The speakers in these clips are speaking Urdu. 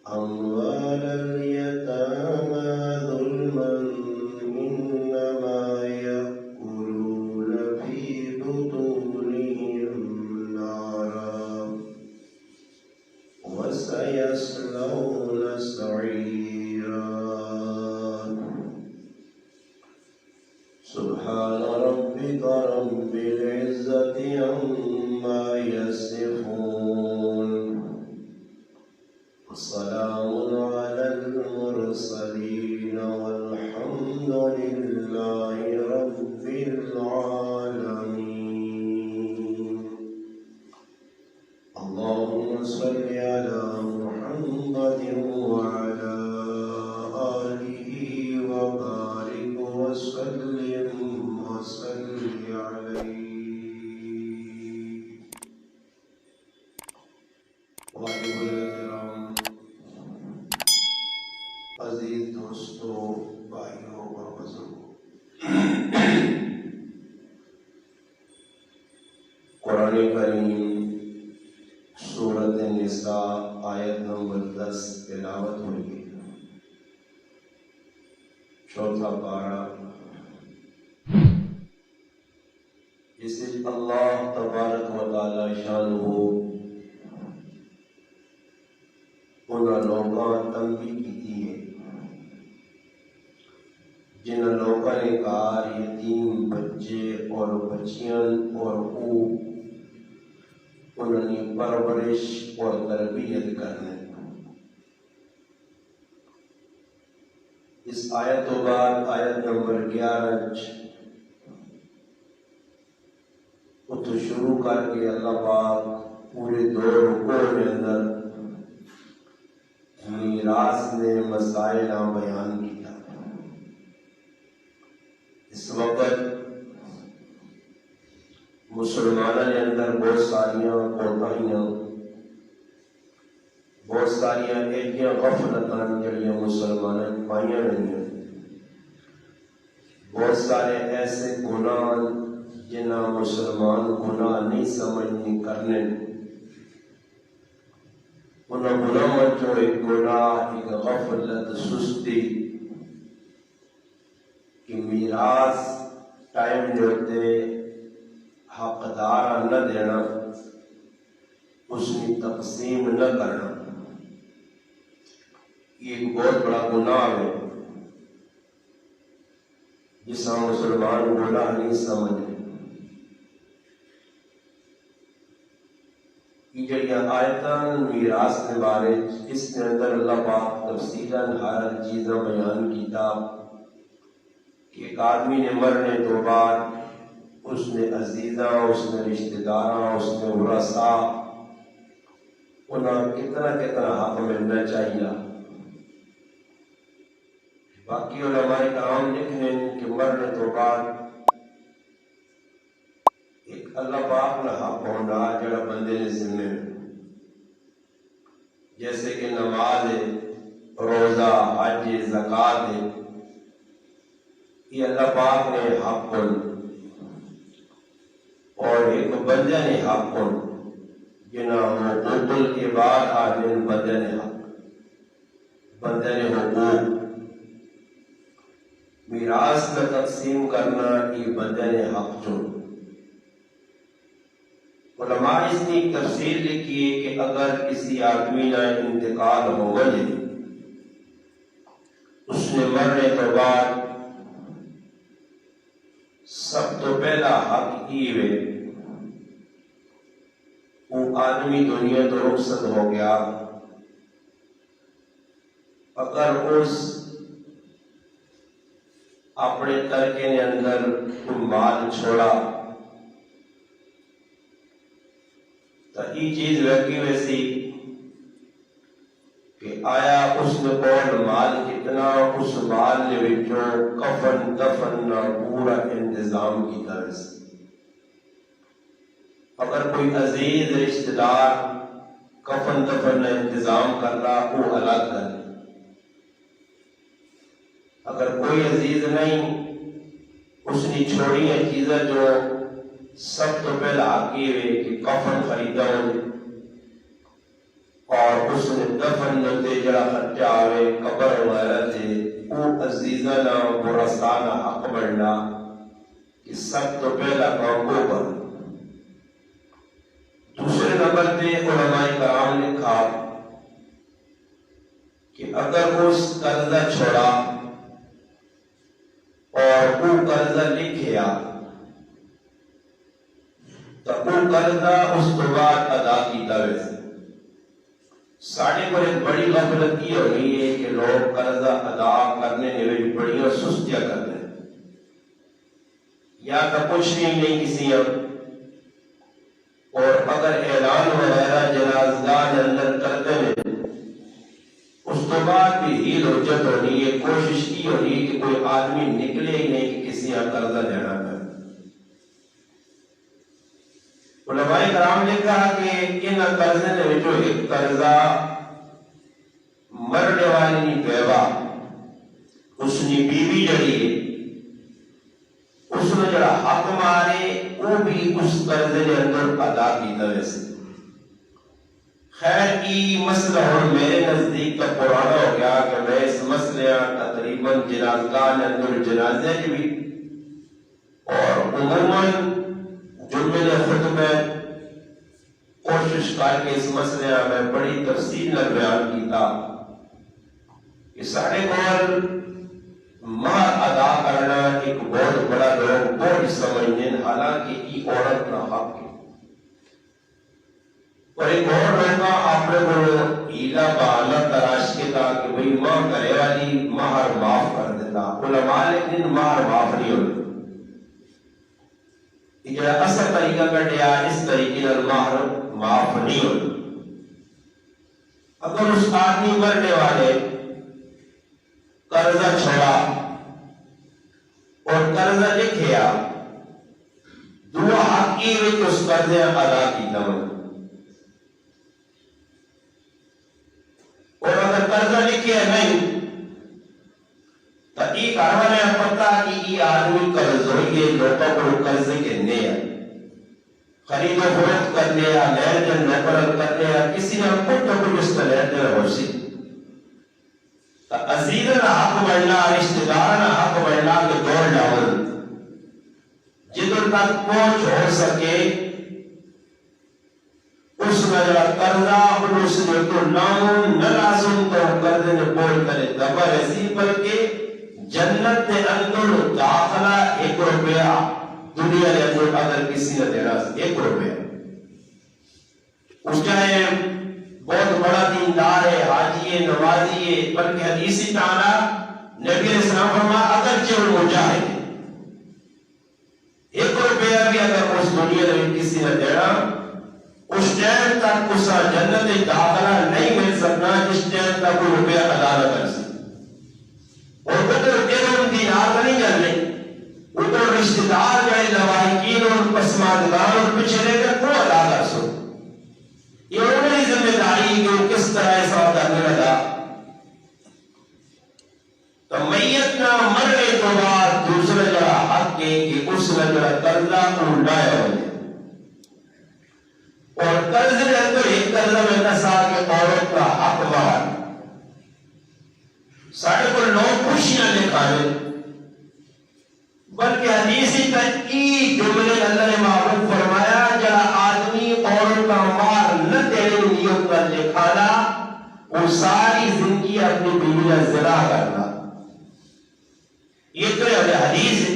أموال اليتامى ظلما إنما يأكلون في بطونهم نارا وسيصلون سعيرا. سبحان ربك رب العزة عما يصفون وسلام على المرسلين والحمد لله رب العالمين. اللهم صل على محمد وعلى آله وبارك وسلم عليه. عزیز دوستوں، بھائیوں اور بزرگوں، قرآن کریم سورۃ النساء آیت نمبر 10 تلاوت ہوئی ہے۔ چوتھا پارہ، جسے اللہ تبارک و تعالی شانہ انہاں لوگاں تنبیہ کی ہے جنہاں لوگوں نے کہا یتیم بچے اور بچیاں اور انہوں نے پرورش اور تربیت کرنے۔ اس آیت تو بعد آیت نمبر 11 اتو شروع کر کے اللہ پاک پورے 2 رکوع کے اندر میراث نے مسائل بیان کیا۔ اس وقت مسلمانوں کے اندر بہت ساریاں کوتاہیاں، بہت ساریاں ایسیاں غفلتاں جڑیاں مسلمانوں نے پائیاں رہی ہیں، بہت سارے ایسے گناہ جنہاں مسلمان گناہ نہیں سمجھنے کرنے، انہاں گناہ جو ایک گناہ، ایک غفلت، سستی کہ میراث ٹائم دیتے حقدار نہ دینا، اس کی تقسیم نہ کرنا، یہ ایک بہت بڑا گناہ ہے جسا مسلمان گناہ نہیں سمجھے۔ یہ جڑیاں آیتاں میراث کے بارے اس کے اندر اللہ پاک تفصیلاً ہر چیزاں بیان کیتا کہ ایک آدمی نے مرنے تو بعد اس نے عزیزاں، اس نے رشتہ داراں، اس نے ورثاء، انہاں کتنا حق ملنا چاہیے۔ باقی علماء کرام لکھنے کہ مرنے تو بعد ایک اللہ پاک نہ حق ہونا جڑا بندے نے ذمے، جیسے کہ نماز ہے، روزہ، حج، زکوٰۃ ہے، یہ اللہ پاک نے حق کن، اور ایک بندے نے حق کن جنہاں حقوق العباد آدھین بندے نے حق، بندے نے حقوق میراث کا تقسیم کرنا، یہ بندے نے حق چن۔ علماء اس نے تفسیر لکھی ہے کہ اگر کسی آدمی کا انتقال ہو گئے، اس نے مرنے کے بعد سب تو پہلا حق یہ ہے وہ آدمی دنیا تو رخصت ہو گیا، اگر اس اپنے ترکے نے اندر کوئی مال چھوڑا تو یہ چیز ویکھی ویسی کہ آیا اس نے کول مال کتنا، اس مال نے وچوں کفن دفن نہ پورا انتظام کیتا ویسی۔ اگر کوئی عزیز رشتہ دار کفن دفن کا انتظام کر رہا وہ الگ کر، اگر کوئی عزیز نہیں اس نے چھوڑی ہیں چیزیں جو سب تو پہلا حق یہ ہے کہ کفن خریدا ہو اور اس نے دفن تے جڑا خرچہ آوے قبر وغیرہ تے او عزیزانہ ورثانہ حق بننا کہ سب تو پہلا کام وہ کر. دوسرے نمبر پہ علماء کرام نے کہا کہ اگر اس قرضہ چھوڑا اور وہ قرضہ لکھیا تو وہ قرضہ اس کے بعد ادا کیتا ویسے. ساڑھے کو ایک بڑی غفلت کی ہو رہی ہے کہ لوگ قرضہ ادا کرنے میں بڑی سستیاں کرتے ہیں یا تو کچھ نہیں کسی اور اگر اعلان وغیرہ جنازگاہ اندر کرتے ہیں اس کے بعد بھی ہی حجت ہونی ہے، کوشش کی ہونی ہے کہ کوئی آدمی نکلے ہی نہیں کہ کسی یہاں قرضہ لینا کر. علماء کرام نے کہا کہ ان قرضے نے جو ایک قرضہ مرنے والی بیوہ اس نے بیوی جڑی ہے اس نے جڑا حق مارے وہ بھی اس قرضے نے اندر ادا کیتا ویسے. خیر کی مسئلہ اور میرے نزدیک کا پرانا ہو گیا کہ میں اس مسئلے تقریباً جنازگاہ اندر جنازے کی بھی اور عموماً جمعے خود میں کوشش کر کے اس مسئلے میں بڑی تفصیل نہ بیان کیتا کہ سارے کول مہر ادا کرنا ایک بہت بڑا لوگ بہت سمجھنے حالانکہ یہ عورت کا حق ہے. اور ایک اور لوگا اپنے کو ہیلا بہانا تراش کے تھا کہ بھئی ماں کرے والی مہر معاف کر دیتا. علماء لیکن مہر معاف نہیں ہوتی. یہ اصل طریقہ کٹیا اس طریقے سے مہر معاف نہیں ہوتی. اگر اس آدمی مرنے والے قرضہ چھوڑا اور قرضہ لکھیا دعا حق کی وچ اس قرضے ادا کیتا اور اگر قرضہ لکھیا نہیں تو یہ کاروانے پتا کہ یہ آدمی قرض ہوئی ہے لوگوں کو قرض کرنے ہیں خرید و فروخت کرنے یا لین دین نقل کرنے یا کسی نے کچھ تو کچھ اس کا لین دین ہو سی تو عزیز نہ حق بڑھنا رشتہ دار نہ حق بڑھنا کے دوڑ ڈاول جدھر تک پہنچ ہو سکے اس میں جڑا قرضہ اور اس نے تو نام نہ لازم تو قرضے نے بول کرے دبا ایسی بلکہ جنت کے اندر داخلہ 1 روپیہ دنیا کے اندر اگر کسی نے دینا 1 روپیہ اس چاہے بہت بڑا دیندار ہے حاجی ہے نمازی ہے بلکہ حدیثی تعالی نبی علیہ السلام فرمایا اگرچہ وہ مجاہد 1 روپیہ بھی اگر اس دنیا میں کسی نے دینا اس ٹائم تک اس جنت داخلہ نہیں مل سکنا جس ٹائم تک وہ روپیہ ادا نہ کر سکے. اور ادھر علم دینار نہیں کرنے ادھر رشتہ دار جائے لوائقین اور پسماندگان اور پچھلے کر کو ادا کر سو. یہ انہوں ذمہ داری کہ وہ کس طرح ایسا کرنے لگا تو میت نہ مرنے کے بعد دوسرا جڑا حق ہے کہ اس نے جڑا قرضہ اڑایا ہو جائے اور قرض کے اندر ایک قرضہ میں نسا کہ عورت کا حق مار سارے کو لوگ خوشیاں دکھانے بلکہ حدیثی تحقیق جملے اللہ نے معروف فرمایا جڑا آدمی عورت کا مار نہ دینے نیت کر دکھانا وہ ساری زندگی اپنی بیوی کا زنا کرنا. یہ تو حدیث ہے.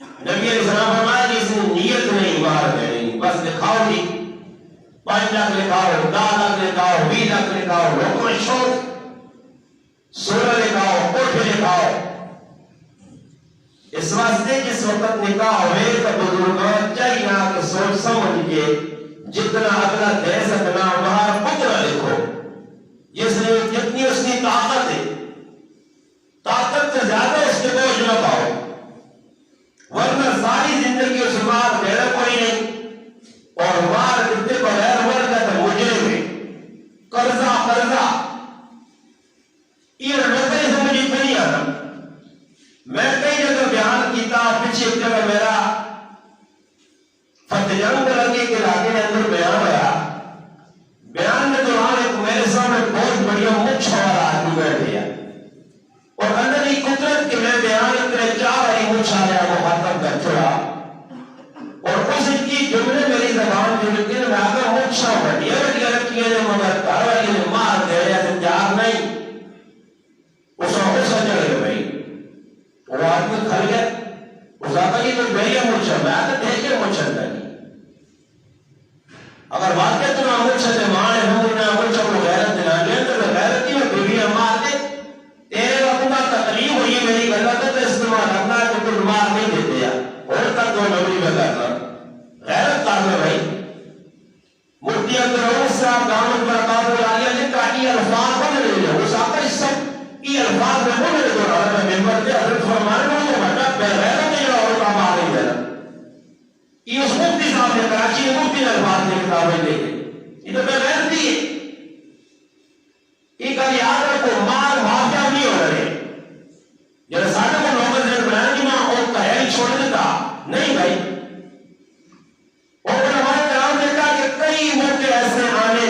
نبی علیہ السلام فرمایا جس نے نیت نہیں مار دینی بس لکھاؤ گی 5 لاکھ لکھاؤ 10 لاکھ لکھاؤ 20 لاکھ لکھاؤ لوگوں شوق 16 لکھاؤ کوٹھے لکھاؤ. اس واسطے جس وقت نکاح ہوئے تو بزرگان چاہیے کہ سوچ سمجھ کے جتنا اگلا دے سکنا باہر اتنا لکھو جس نے جتنی اس کی طاقت ہے طاقت سے زیادہ اس کے بوجھ نہ پاؤ ورنہ ساری زندگی اس مار دینا کوئی نہیں اور مار دیتے بغیر ورنہ تو مجرم ہے قرضہ یہ لوگوں سمجھ میں نہیں آتا. میں کئی جگہ بیان کیتا پیچھے ایک جگہ میرا فتح جنگ لگے کے علاقے کے اندر بیان ہوا دامت برکات العالیہ لکھا یہ الفاظ بن رہے ہیں اس آقا اس سب یہ الفاظ میں بن رہے دو رہا ہے ممبر کے حضرت فرمانے میں وہ بھٹا بغیر میں جو اور کام آ رہی ہے یہ اس مفتی صاحب نے کراچی میں مفتی نے الفاظ نے کتابیں لے گئے یہ تو بغیر دی ہے یہ کل یاد رکھو مال مافیا نہیں ہو رہے جب ساٹھے کو نوبت نے بنایا کہ میں اور تحری چھوڑ دیتا نہیں بھائی اور ہمارے کرام نے کہا کہ کئی موقع ایسے آنے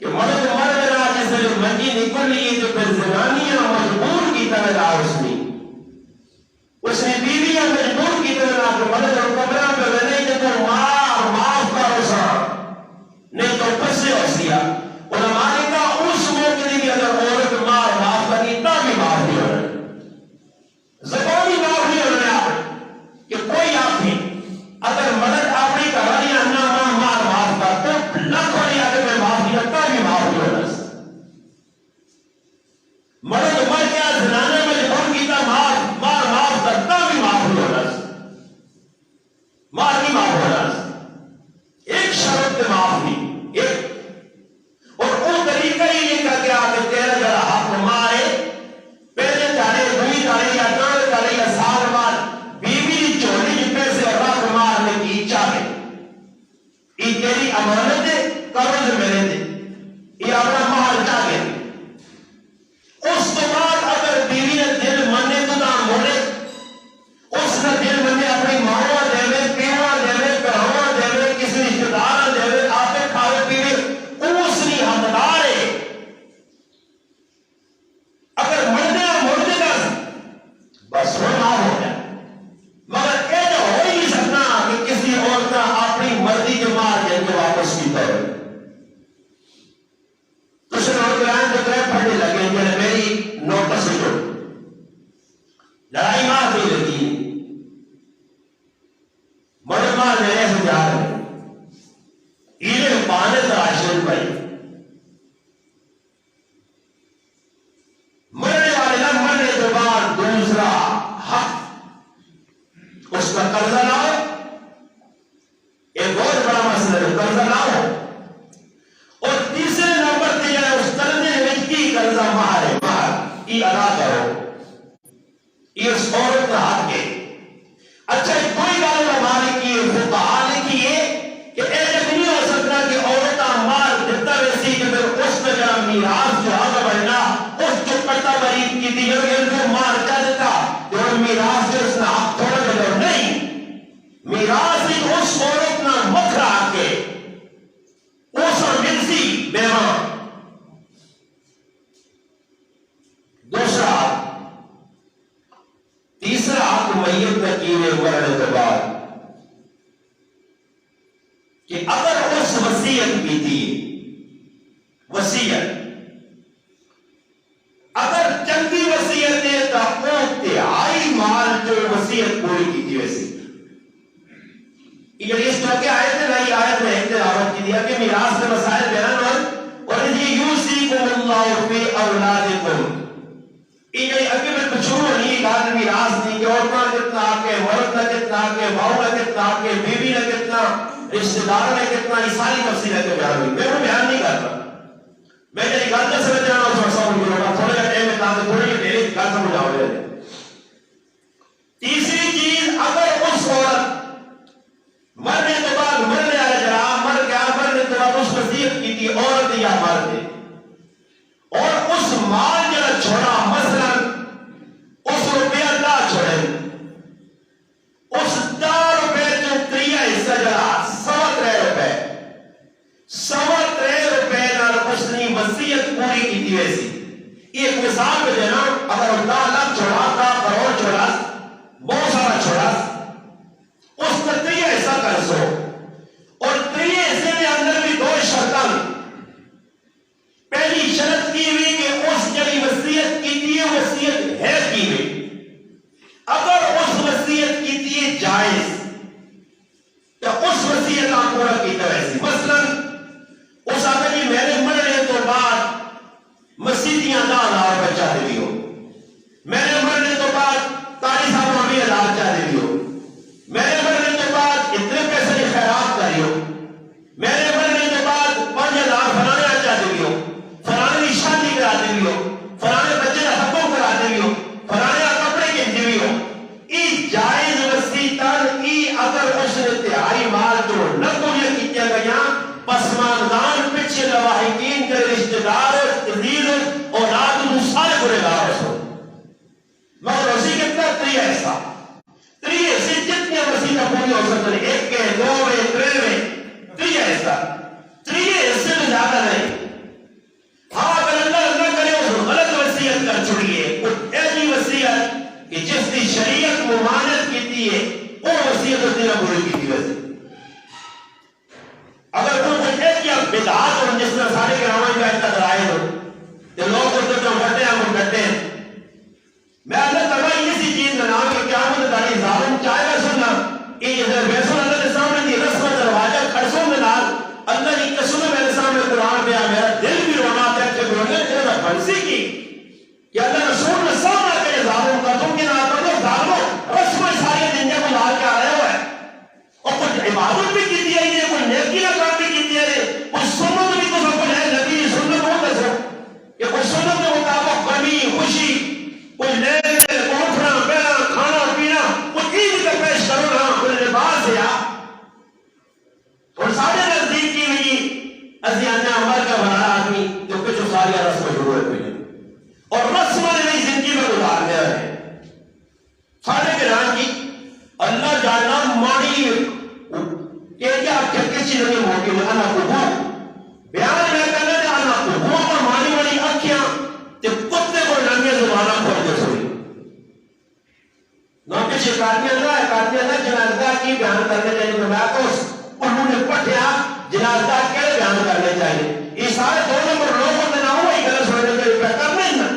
کہ مرد مر گیا جس نے جو منجی نکل لی جو پھر زنانیاں مجبور کی طرح رہا اس نے بیویاں مجبور کی طرح کہ مرد اور کمرہ پہ رہنے کے تو معاف کا روسا نہیں تو پسے ہو سیا اور ہمارے کہا اس موقع نے بھی اگر عورت معاف کرنی تب بھی معاف نہیں ہو رہے زبانی معاف نہیں ہو رہے آپ کہ کوئی آپ ہی اگر مرد اپنی کہانی انا معاف کرتا لکھ والی آگے میں معاف نہیں کرتا بھی معاف نہیں ہو رہا مرد مر گیا زنانے میں جبر کیتا معاف کرتا بھی معاف نہیں ہو رہا نہیں معاف ہو رہا ایک شرط پہ معاف نہیں ایک اور وہ طریقہ ہی لکھا گیا کہ تیرا جڑا حق مارے پہلے تارے دوئی تارے یا ڈر تارے یا سال مار بیوی چولی جی پیسے اور رات مارنے کی چاہے یہ تیری امانت ہے قرض میرے دے یہ اپنا مال چاہے اس کے بعد اگر بیوی نے دل منے تو نہ موڑے اس نے دل منے اپنی ماں دے پیوا دے پہوا دے کسی رشتے دار دے آپ کھاوے پیوے اس نہیں حقدار ہے اگر مرنے موڑنے کا بس وہ نہ ہو جائے مگر یہ تو ہو ہی نہیں سکتا کہ کسی عورت کا اپنی مرضی کے مار دے کے واپس کی طرح کچھ نوجوان جو پڑھنے لگے کہ میری نوٹس جو لڑائی مار دی لگی مرد مار لینے سے جا رہے ایلے پانے سے آشن بھائی مرنے والے نہ مرنے کے بعد دوسرا حق اس کا قرضہ لاؤ ایک بہت بڑا مسئلہ ہے قرضہ لاؤ اور تیسرے نمبر پہ جائے اس قرضے میں کی قرضہ مہار یہ ادا کرو یہ اس عورت کا حق ہے اچھا کوئی گل ہماری کی فقہا نے کی ہے کہ ایسے نہیں ہو سکتا کہ عورت کا مال دیتا ویسی کہ پھر اس کا جا میراث جو آگا بڑھنا اس جو پٹا مریض کی دی جو مال کیا دیتا جو میراث جو اس نے حق تھوڑا جگہ نہیں میراث ہی اس عورت نے مکھ رہا کے اس مرسی بیوان دوسرا تیسرا حق میت تکینے مرنے کے بعد کہ اگر اس وصیت کی تھی وصیت اگر چنگی وصیت ہے تو وہ تہائی مال جو وصیت پوری کی تھی ویسی یہ اس طرح کے آیت ہے نئی آیت میں اختلافات کی دیا کہ میراث کے مسائل بیان اور یہ یوصیکم اللہ فی اولادکم یہ اگے میں کچھ نہیں کہا میراث نہیں کہ عورت کا کتنا حق ہے مرد کا کتنا حق ہے بہو کا کتنا حق ہے بیوی کا کتنا رشتہ دار کا کتنا یہ ساری تفصیلیں کے بیان ہوئی میں وہ بیان نہیں کرتا میں نے گل تو سمجھ جانا اس وقت سمجھ گیا تھوڑے کا ٹائم میں تاکہ تھوڑی دیر گل سمجھ آؤ جائے تیسری چیز اگر اس عورت مرنے کے بعد مرنے والے جرا مر گیا مرنے کے بعد اس وصیت کی تھی عورت یا مرد اور اس مال جڑا چھوڑا مثلا اس روپیہ نہ چھوڑے اس 10 روپے جو تریہ حصہ جڑا 3.25 روپے نال اس نے وصیت پوری کی تھی ویسی یہ ایک مثال پہ دینا اگر 10 لاکھ چھوڑا 10 کروڑ چھوڑا بہت سارا چھوڑا اس کا 3 حصہ کر سو اور 3 حصے میں اندر بھی 2 شرطیں پہلی شرط کی ہوئی کہ اس جڑی وصیت کی تھی وصیت ہے کی ہوئی اگر اس وصیت کی تھی جائز تو اس وصیت آپ پورا کیتا ویسی مثلا اس آگے جی میں نے مرنے تو بعد مسیحیاں 10,000 روپے چاہ دی ہو میں نے مرنے تو بعد قاری صاحب 20,000 چاہ دی ہو میں نے مرنے تو بعد اتنے پیسے کی خیرات کری ہو میں نے مرنے کے بعد بھی ہو سکتے ہیں، ایک کے دو میں ترے میں تریہ حصہ، تریہ حصے میں زیادہ نہیں۔ ہاں اگر اللہ کرے اس غلط وصیت کر چھڑیے، کچھ ایسی وصیت کہ جس کی شریعت ممانعت کیتی ہے وہ وصیت اس نے نہ پوری کیتی ویسے۔ اگر کوئی ایک یا بدعات ہو جس میں سارے گرامان کا اتقرائے ہو تو لوگ اس کو ڈٹے ہیں وہ ڈٹے ہیں۔ میں اللہ تعالیٰ اسی چیز میں نام کہ قیامت داری ظالم چاہے گا سننا کہ ادھر بیسن اللہ کے سامنے دی رسم دروازہ کھڑسوں میں نال اللہ کی قسم میرے سامنے قرآن پہ میرا دل بھی رونا تھا کہ رونے جنہا بھنسی کی کہ اللہ رسول نے سامنا کرے ظالم کا تم کی نہ کرو ظالموں رسم ساری دنیا کو لال کے آ رہے ہوئے اور کچھ عبادت بھی کی دیا ہے، کوئی نیکی نہ کام بھی کی دیا ہے، کچھ سنت بھی تو سب کو ہے نبی سنت ہو دسو کہ کچھ سنت کے مطابق غمی خوشی کوئی لے اٹھنا بینا کھانا پینا کچھ عید کا پیش کرو نا کوئی لباس یا اور سارے نزدیک کی ہوئی ازیانہ عمر کا بنا آدمی جو کچھ ساری رسم ضرورت ہوئی اور رسم نے نہیں زندگی میں گزار دیا ہے۔ سارے گران کی اللہ جاننا مانی کہ کیا کسی نہیں موقع میں انا قبو بیان میں کرنے دے انا قبو اور مانی والی اکھیاں تے کتے کو ننگے زبانہ کھول دے سوئی نہ کسی کارتیاں جنازہ کی بیان کرنے چاہیے تو میں تو انہوں نے پٹھیا جنازہ کے بیان کرنے چاہیے۔ یہ سارے دو نمبر لوگوں نے نہ ہوئی گلت سوچنے کے لیے کرنے نا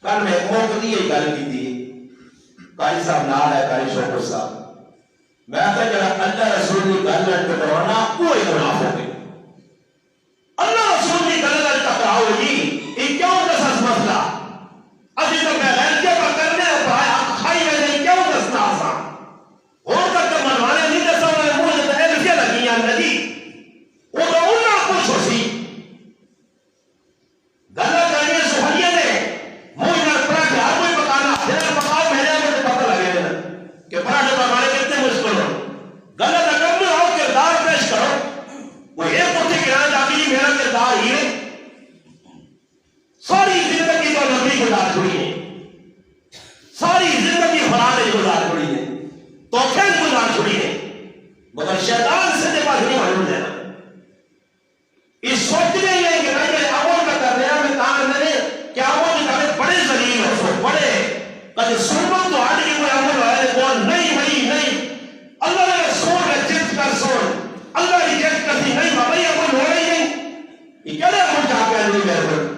کل میں موقع دی یہ گل کی تھی قاری صاحب نال ہے قاری شوکر صاحب میں کہا جڑا اللہ رسول کی گل نہ ٹکرانا کوئی گناہ ہو گئی اللہ رسول کی گل نہ ٹکراؤ جی یہ کیوں دسس مسئلہ ابھی تو میں غیر کے پر کرنے پایا کھائی میں نہیں کیوں دسنا آسان اور تک تو منوانے نہیں دسا انہیں مجھے تو ایل کے لگی یا ندی وہ تو انہاں کچھ ہو سی گلہ کرنے سہولیے دے مجھے نہ پراٹھے ہر کوئی پکانا جنہا پکاؤ میرے مجھے پتہ لگے دینا کہ پراٹھے پکانے کتنے مشکل ہو گلہ رقم میں ہو کردار پیش کرو وہ ایک اٹھے گرانا جاتی جی میرا کردار ہی ہے ساری زندگی تو نبی گزار چھوڑی ہے ساری زندگی فرار گزار چھوڑی ہے توفین گزار چھوڑی ہے مگر شیطان سے دے پاس نہیں معلوم دینا اس سوچنے یہ کہ میں یہ اول کا کر رہا میں کہاں میں کیا اول کا بڑے ذلیل ہو سو بڑے کہتے سنبت تو آٹھ کی کوئی عمل ہے کون نہیں بھائی نہیں اللہ نے سون ریجیکٹ کر سون اللہ ریجیکٹ کرتی نہیں بابا یہ عمل ہو رہی نہیں یہ کہہ رہے عمل جا کے نہیں میرے پر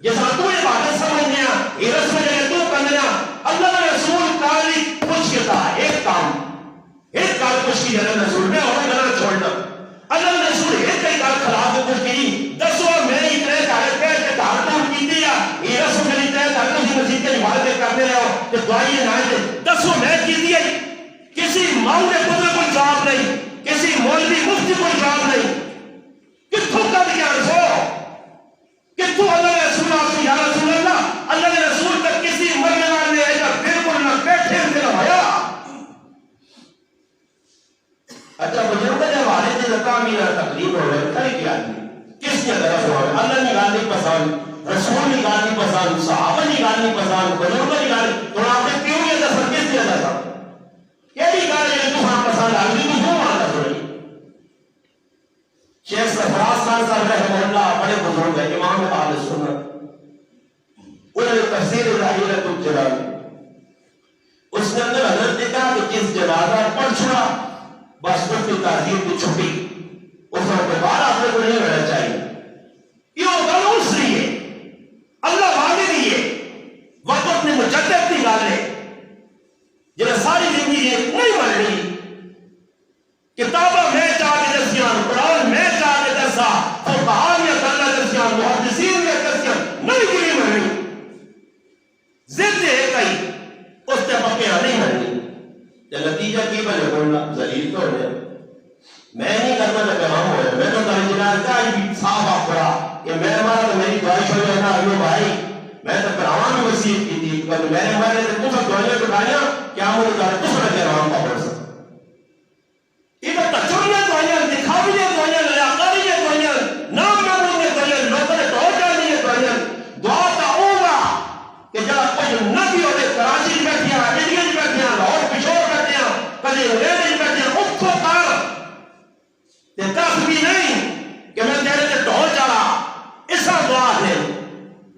جیسا تو یہ باتیں سمجھنے ہیں یہ رسم جگہ تو کرنے ہیں اللہ نے رسول کالی پوچھ کے تھا ایک کام پوچھ کی جنہ رسول میں اور گلہ چھوڑنا اللہ نے رسول ایک کئی کال خلاف پوچھ کی دسو میں اتنے تاریخ ہے کہ تارتوں کی دیا یہ رسم جلی تے تارتوں کی مسجد کے عبادتیں کرتے رہے ہو کہ دعائیں نہ آئے دسو میں کی دیا کسی ماؤں نے قدر کوئی جواب نہیں کسی مولوی مفتی کوئی جواب نہیں کتھوں کا دیا رسو کتھوں اللہ رسول یا رسول اللہ نے رسول تک کسی مرنے والے ایسا بالکل نہ بیٹھے دل ہویا اچھا بزرگ جب والد سے زکامی نہ تقریب ہو رہے کھڑی کیا کس نے طرف ہو رہے اللہ نے گالی پسند رسول نے گالی پسند صحابہ نے گالی پسند بزرگ نے گالی تو آپ نے کیوں یہ دفر کس نے دفر یہ بھی گالی ہے تو ہاں پسند آگی تو کیوں مانا سوڑی شیخ سفراز خان صاحب رحمہ اللہ بڑے بزرگ ہے امام اہل سنت انہوں نے تفسیر ظاہرۃ الجلال اس نے اندر حضرت نے کہا کہ جس جنازہ پڑھ چھوڑا بس اس کی تعظیم کی چھپی اس وقت دوبارہ آپ کو نہیں رہنا چاہیے یہ غلوص نہیں ہے اللہ واضح نہیں ہے وقت اپنے مجدد کی گال ہے جنہیں ساری زندگی نہیں بن رہی کتابہ میں چاہ کے درسیان قرآن میں چاہ کے درسا فقہان یا کرنا درسیان محدثین یا درسیان نہیں گلی بن رہی زد ہے کئی اس نے پکے نہیں بن رہی نتیجہ کی بنے بولنا ذلیل تو ہے میں نہیں کرنا جب پیغام ہو میں تو تاری جنازہ صاحب آپ پڑا کہ میں ہمارا تو میری دعائی چھوڑ رہا ایو بھائی میں تو کرامان میں وسیعت کی تھی کہ میں ہمارے سے کچھ دعائیں اٹھائیاں کیا مجھے کہا کچھ نہ پیغام کا پڑھ سکتا یہ تو تچوریاں دعائیں دکھاویاں دعائیں لیاقاریاں دعائیں نام ناموں دعائیں لوگوں نے تو جانیاں دعائیں دعا کا ہوگا کہ جب کوئی نبی ہوتے کراچی بیٹھیا انڈیا بیٹھیا دس بھی نہیں کہ میں تیرے سے ڈھول چڑھا ایسا دعا ہے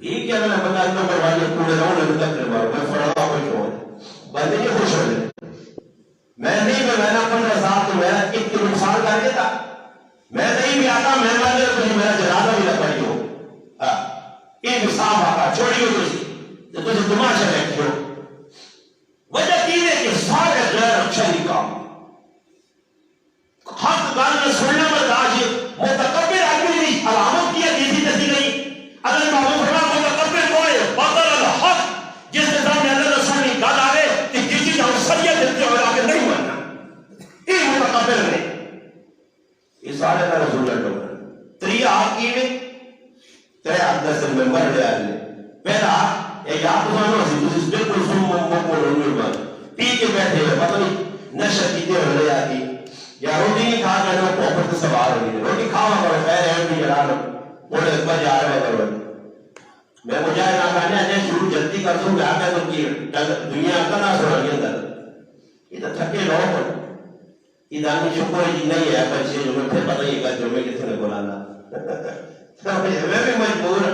یہ کیا میں بندہ نمبر والے پورے رہوں لگے تک کروا میں فرما خوش ہوں بندے یہ خوش ہو جائے میں نہیں میں نے 15 تو میرا ایک کے نقصان کر کے تھا میں نہیں بھی آتا میں والے تو میرا جنازہ بھی نہ پڑی ہو ایک صاحب آتا چھوڑی ہو تو تجھے تماشا بیٹھی ہو وجہ کی ہے کہ سارے غیر اچھا نکام حق گال میں سننا برداشت متکبر آدمی نہیں علامت کیا کسی دسی گئی اگر محمود فرما متکبر کوئے بطر الحق جس کے سامنے اللہ رسول کی گال آئے کہ کسی کا سریعت دیتے ہوئے آگے نہیں ماننا یہ متکبر نے یہ سارے کا رسول اللہ تری آپ کی میں ترے آپ دس ممبر لے آئے پہلا ایک آپ مانو سی تجھے بالکل سن مکمل ہونے بات پی کے بیٹھے ہوئے پتہ نہیں نشہ کیتے ہوئے لے آتی یا روٹی نہیں کھا کر وہ پوپر سے سوار ہو گئی روٹی کھاوا کرو خیر ہے بھی جلا لو بولے اکبر جا رہے کرو میں مجھے نہ کہنے آجائے شروع جلدی کر دوں گا آگے تو کی دنیا کا نہ سوڑا گیا اندر یہ تو تھکے لوگ پر یہ دانی شکر جی نہیں ہے بچے جو میں پھر پتہ یہ کہا جو میں کسی نے بولانا میں بھی مجبور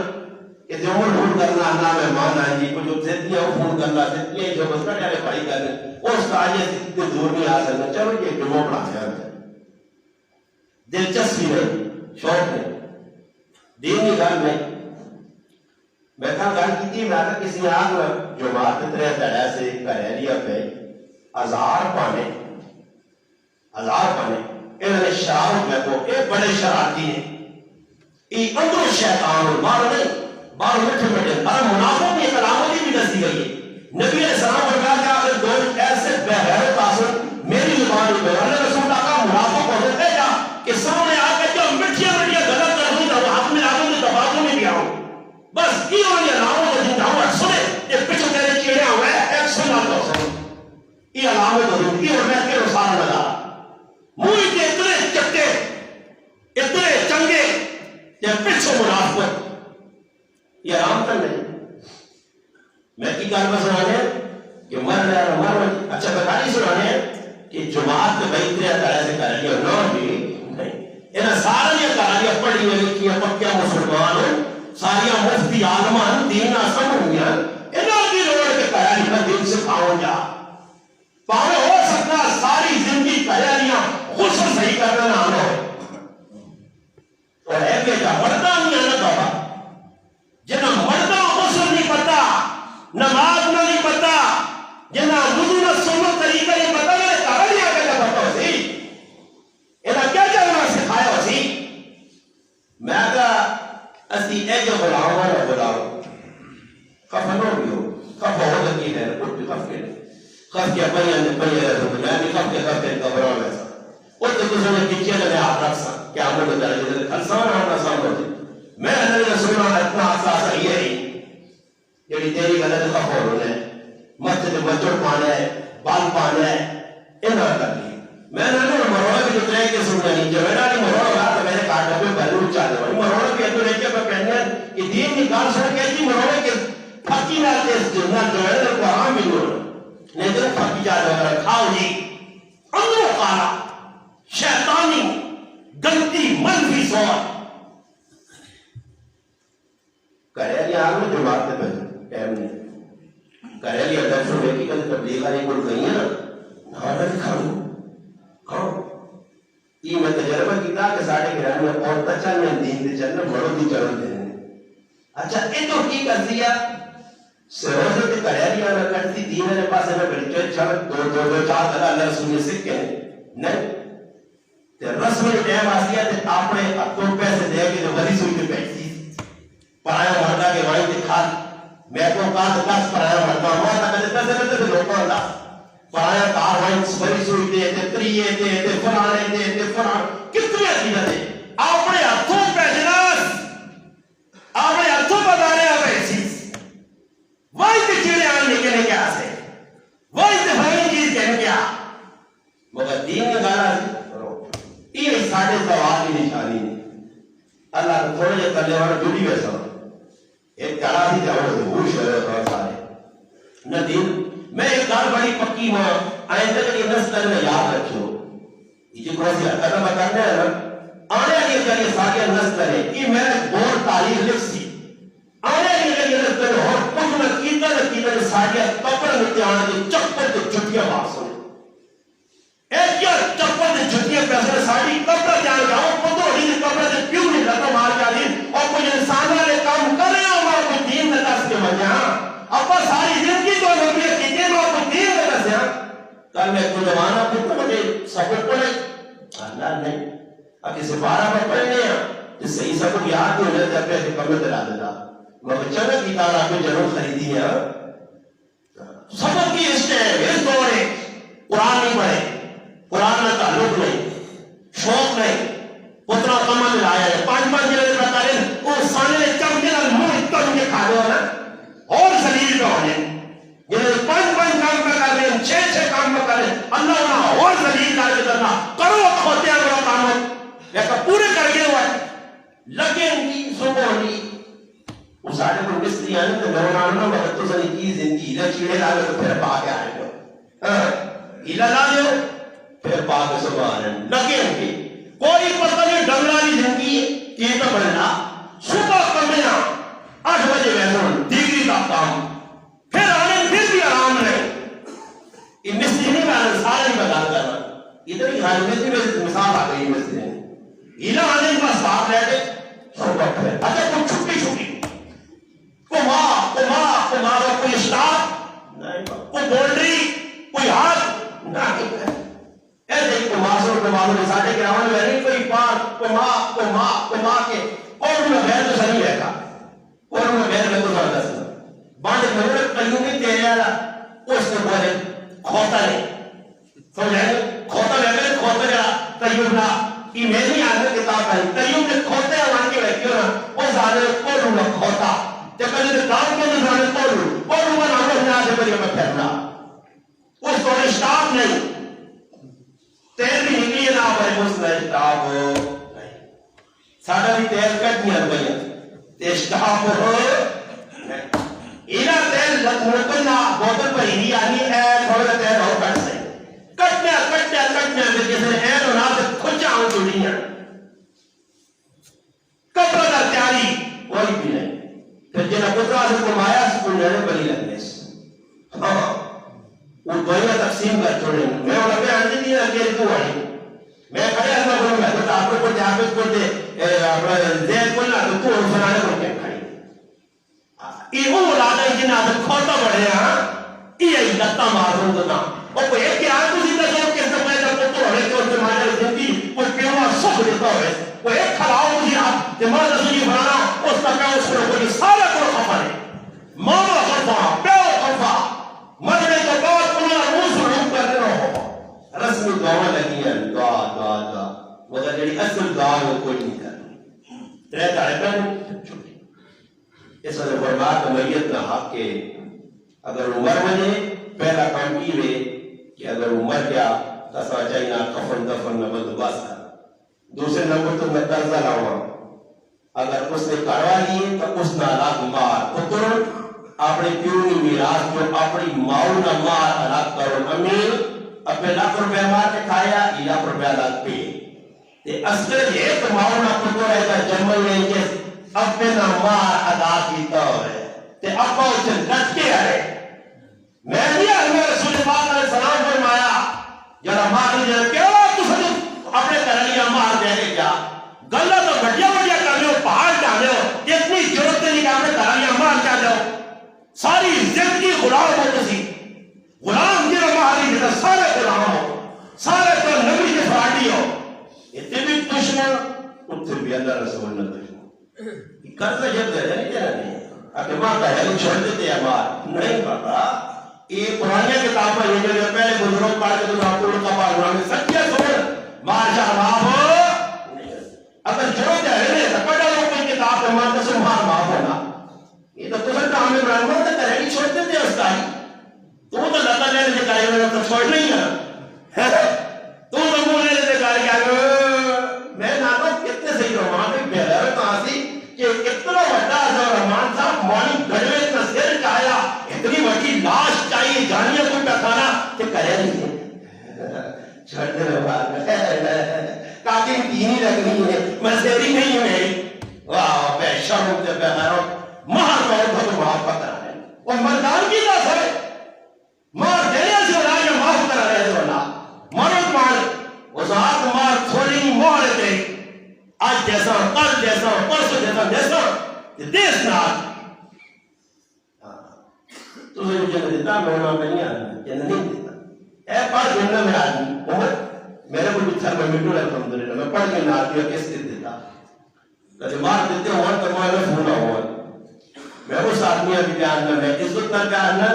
کہ جو میں فون کرنا نہ میں مانا جی کو جو زدیاں وہ فون کرنا زدیاں جو بس کٹے پڑھائی کرنے اس تاجے سے دور نہیں آ سکتا چلو یہ جمعہ پڑھا جائے دلچسپی نہیں شوق نہیں دینی گھر میں کہا گھر کی تھی میں آتا کسی آگ جو مارتے ترے دڑا سے کریلیا پہ ہزار پانے انہوں نے شراب میں کو ایک بڑے شرارتی ہیں یہ اندر شیطان مارو نہیں بارو مٹھے مٹھے ارے منافق کی علامتی بھی دسی گئی ہے نبی علیہ السلام فرمایا کہ اگر دو ایسے بغیر تاثر میری زبان میں اللہ رسول اللہ کا منافق ہوتے تھے کہ سامنے آ کے جو مٹھیاں مٹھیاں غلط کر دوں تو ہاتھ میں آگوں تو دباؤں میں بھی آؤں بس یہ اور یہ علامت کو جنتا ہوں سنے یہ پیچھے تیرے چیڑے ہوئے ایک سن آتا ہو سن یہ علامت ہو دوں اور میں کے رسالہ لگا موئی کے اتنے چکے اتنے چنگے یہ پیچھے منافق یہ آرام کر نہیں میں کی کار میں سنانے کہ مر رہا ہے مر اچھا بتانی سنانے کہ جماعت کے بھائی اتنے طرح سے کر لیا نو بھی نہیں انہیں سارا یہ کر لیا پڑھی ہوئی لکھیا پکیا مسلمان ساریا مفتی عالمان دین آسان ہویا انہوں کی روڑ کے کر لیا دین سے کھاؤں جا پاوے ہو سکتا ساری زندگی کر لیا غسل صحیح کرنا نہ آنا اور ہے کہ جا مردہ نہیں آنا بابا جنہ مردہ غسل نہیں پتا نماز نہ نہیں پتا جنہ وضو نہ سنت طریقہ نہیں پتا میں کہا نہیں آگے جا پتا ہو سی انہا کیا جانا سکھایا ہو سی میں کہا اسی ایک غلام والا غلام خفنوں بھی ہو خف ہو لگی ہے کچھ بھی خف کے نہیں خف کیا پہیاں نے پہیاں رہے تو یعنی خف کے قبروں میں سا وہ تو کسی نے کچھے لگے آپ رکھ سا کیا ہم نے درجے سے خلصان ہم نسان ہوتے میں نے رسولہ اتنا احساسا یہ ہی یعنی تیری غلط خفور ہونے مسجد مجھڑ پانے بال پانے انہا کر لی میں نے مروڑا بھی جتنے کے سننے نہیں جو میرا نہیں مروڑا گا تو میں نے کہا ڈبے بلور چاہتے ہیں مروڑا بھی اتنے کے پر کہنے ہیں کہ دین کی کار سن کے جی مروڑے کے پھکی نہ تیس جنہ جو ہے تو قرآن بھی نور نہیں تو پھکی چاہتے ہیں کھاؤ جی اندرو قالا شیطانی گلتی منفی سوال کریلی آگے جو بات ہے ٹائم نہیں کریلی اگر سو ہے کہ کل تبلیغ آئی کوئی کہیں ہے نا نہ کھاؤ کھاؤ یہ میں تجربہ کیتا کہ ساڑھے گرانی میں اور تچا میں دین دے چلنا بڑو دی چلن دے اچھا اے تو کی کر دیا سروزے تے کریلی آنا کرتی دین نے پاس میں بڑی چل چل دو چار دلہ اللہ رسول نے سکھ کے نہیں تے رسم ٹائم آسیا تے اپنے اتوں پیسے دے کے جو غریب ہوئی تے پیسی پرایا مردہ کے وائن دکھا میں کو کہا دکھاس پرایا مردہ مردہ کہتے پیسے کرتے تھے لوگوں اللہ پرایا کار وائن سپری سوئی دے تے تریے دے تے فرانے دے تے فرانے کتنے عقیدہ دے اپنے ہاتھوں پہ جناس اپنے ہاتھوں پہ دارے ہوئے چیز وائن تے چیڑے آنے نکلنے کیا سے وائن تے بھائی چیز کہنے کیا مگر دین نے گانا یہ ساڑھے سوال کی نشانی نہیں اللہ کو تھوڑے جے کرنے والا جڑی ویسا ایک کڑا تھی جاؤں سے ہوش ہے اور سارے نہ دین میں ایک دار بڑی پکی ماں آئندہ کہ نسل میں یاد رکھو یہ جو کون سی حرکت میں کرنے ہے نا میں بور تاریخ لکھ سی آنے لگے تر اور کچھ نہ کیتا ساڑیا قبر میں آنے کے چپل کے جھٹیاں مار سنے ایک کیا چپل کے جھٹیاں پیسے ساڑی قبر جان گا اور پتوڑی نے قبر سے کیوں نہیں لگا مار جا دی اور کوئی انسان والے کام کر رہے ہوں اور کوئی دین میں دس کے وجہ ابا ساری زندگی تو نبی کی دین اور کوئی دین میں دس ہے کل میں کوئی زمانہ پھر مجھے سفر پڑے اللہ نہیں اب کسی بارہ میں پڑھنے ہیں جس سے عیسیٰ کو یاد نہیں ہونے جب ایسے کمر دلا دیتا مگر چلے کی تارا کو ضرور خریدی ہے سفر کی اس دور ہے قرآن نہیں پڑھے قرآن میں تعلق نہیں شوق نہیں اتنا کمل لایا ہے 5 جلد بتا رہے وہ سانے چمکے نہ منہ تم کے کھا دو نا اور زلیل کا ہونے یہ 5 کام پہ کر رہے ہیں 6 کام پہ کر رہے ہیں اللہ انہا اور زلیل کر کے کرنا کرو کھوتے ہیں وہ کاموں لیکن پورے کر کے ہوا ہے لگیں گی سبونی اس آنے کو مستری آنے تو میں انہوں وقت تو سنی کی زندگی ادھر چیڑے لاگے تو پھر پاکے آئے جو ہیلا لا دیو پھر پاکے سبانے لگیں گی کوئی پتہ نہیں ڈنگرانی زندگی یہ تو بڑھنا صبح کمیاں 8 بجے ویسن دیگری کا کام پھر آنے پھر بھی آرام نہیں یہ مستری نہیں میں آنے سارے نہیں بتا کرنا ادھر ہی ہائی مستری میں مثال آ گئی مستری نے ہیلا آنے کے پاس بات رہ گئے صبح پھر اچھا کوئی چھٹی کمارا کوئی اسٹاف کوئی بولڈری کوئی ہاتھ نہیں ایسے ہی کماروں نے ساٹھے کے راؤنڈ میں نہیں کوئی پار کما کے اور میں بہر تو صحیح رہتا اور میں بہر میں تو زیادہ سنا باندھ میں قیومی تیرے آلا اس نے بولے کھوتا نہیں سمجھائیں کھوتا لگے کھوتا جا قیوم نا یہ میں نہیں آنے کتاب ہے قیوم نے کھوتے ہیں وہاں کے رکھیو نا وہ زیادہ کھولو نا کھوتا جب کہنے سے کام کے نظرانے کھولو اور وہ نامو ہمیں آجے پر یہ میں پھیلنا اس کو اسٹاف نہیں تیل بھی نکلی ہے نا بھائی اس نے اسٹاف ہو ساڑھا بھی تیل کٹ نہیں ہے بھائی اسٹاف ہو اینا تیل لکھنکلنا بوتل پر ہی آنی ہے تھوڑا تیل ہو کٹ سے کٹنا میں کسی این و ناظر کھچا ہوں جڑی ہیں کپڑا در تیاری کوئی بھی نہیں پھر جنہ پترہ سے کمایا سکول لینے بلی لگنے سے ہاں وہ دوئیہ تقسیم کر چھوڑیں میں انہوں نے آنجی نہیں اکیلی تو آئی میں کھڑے اللہ بولوں میں تو آپ کو جہاں پہ دے زید کلنا تو تو سنانے کو کیا کھڑی یہ وہ لادا ہی جنہ آدھر کھوتا بڑھے ہاں یہ لگتا معذرون دنا اور کوئی ایک کہ آج تو سیدھا جو کہ سب میں جب تو ہوئے تو اسے مانے زندگی کوئی پیوہ سخ دیتا ہوئے وہ ایک کھلاؤ مجھے آپ دماغ رسولی بھرانا اس کا کیا اس کو کوئی سارا کو خفا ہے ماما خفا پیو خفا مرنے کے بعد انہاں روز روح کرنے نہ ہو رسمی دعوہ لگی ہے دعا مگر جڑی اصل دعا وہ کوئی نہیں کرنا رہتا ہے پہنے چھوٹی اس وجہ فرمات میت نہ حق کے اگر عمر بنے پہلا کام کی ہوئے کہ اگر عمر کیا تسا چاہینا کفن دفن میں بندوباس کر دوسرے نمبر تو میں قرضہ لاؤں اگر اس نے کروا لیے تو اس نے علاق مار پتر اپنے پیونی میراث جو اپنی ماؤں نہ مار علاق کرو امیر اپنے ₹1,00,000 مار کے کھایا ₹1,00,000 علاق پہ اصل یہ تو ماؤں نہ پتر ہے کہ جمعہ نہیں کہ اپنے نہ مار ادا کیتا ہوئے تے اپا اسے ڈٹ کے آئے میں نہیں اللہ رسول پاک علیہ السلام فرمایا جڑا مار نہیں جائے کیا تو سجو اپنے کرلیاں مار دے گے کیا گلہ تو بڑیا کر لے ہو پہاڑ جانے ہو اتنی ضرورت نہیں کہ اپنے کرلیاں مار جانے ہو ساری زندگی غلام ہو کسی غلام کی ماری جیسا سارے غلام ہو سارے تو نبی کے فراٹی ہو اتنے بھی دشمن اتنے بھی اللہ رسول نے دشمن قرض جب دے نہیں دینا نہیں اگر ماں کا ہے چھوڑ دیتے ہیں مار نہیں پڑتا یہ پرانی کتاب میں یہ جو پہلے بزرگ پڑھ کے تو آپ کو کا پاس انہوں نے سچیا سن مار شاہ معاف ہو اگر چھوڑ جائے نہیں تو پڑھا لوگ کوئی کتاب میں مار سے مار معاف ہونا یہ تو تمہیں کام میں برانگو تو کرے نہیں چھوڑ دیتے ہیں اس کا ہی تو لتا لینے سے کرے گا تو چھوڑ نہیں ہے تو منہ لینے سے کرے گا میں نانا کتنے صحیح رحمان میں بہر کہاں سی کہ اتنا بڑا جو رحمان صاحب مانی گڑوے اتنا سر چاہیا اتنی بڑی لاش چاہیے جانیے کوئی پہچانا کہ کرے نہیں ہے چھوڑ دے رہے بات میں کاکی دینی لگنی ہے میں سیری نہیں ہے واہ بے شرم تے بے غیرت مہر میں تو معاف کرنا ہے اور مردان کی ذات ہے مار دینے سے راج معاف کرنا ہے تو نہ مرد مار وہ ذات مار تھوڑی مار دے آج جیسا کل جیسا پرسوں جیسا جیسا دیس نہ تو سے مجھے دیتا میں وہاں پہ نہیں آدمی جنہ نہیں دیتا اے پاس جنہ میں آدمی عمر میرے کو بچھر میں مٹو رہتا ہوں دلے میں پڑھ کے نہ آدمی کس کے دیتا کہتے مار دیتے ہوں تو میں پھولا ہوا میں اس آدمی ابھی بیان میں عزت نہ بیان نہ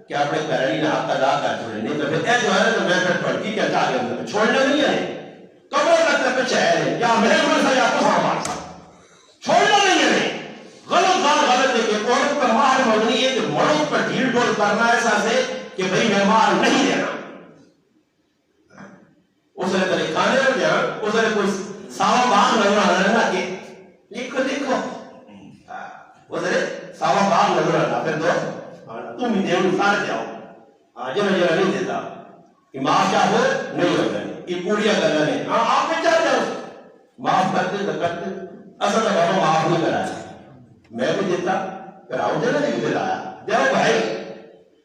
کہ آپ نے کرنی نہ حق ادا کر چھوڑے نہیں تو پھر اے جو ہے تو میں پھر پڑھتی کیا چاہ گیا چھوڑنا نہیں ہے کمروں تک تک چہر ہے یا میرے مرسا یا تو ہاں مارسا چھوڑنا نہیں ہے غلط بات غلط ہے کہ عورت پر مہر مغنی ہے کہ مرد پر ڈھیل ڈول کرنا ایسا سے کہ بھئی میں مہر نہیں دینا اس نے تلے کھانے ہو گیا اس نے کوئی ساوا باغ نظر آنا نا کہ لکھو لکھو اس نے ساوا باغ نظر آنا پھر دو تم ہی دیو سارے جاؤ آجے میں جرہ نہیں دیتا کہ معاف کیا ہو نہیں ہو گئے یہ پوریا کرنا نہیں آپ میں چاہ جاؤ معاف کرتے تو کرتے اصل تو بابا معاف نہیں کرا میں بھی دیتا پھر آؤ دینا نہیں بھی دلایا دیو بھائی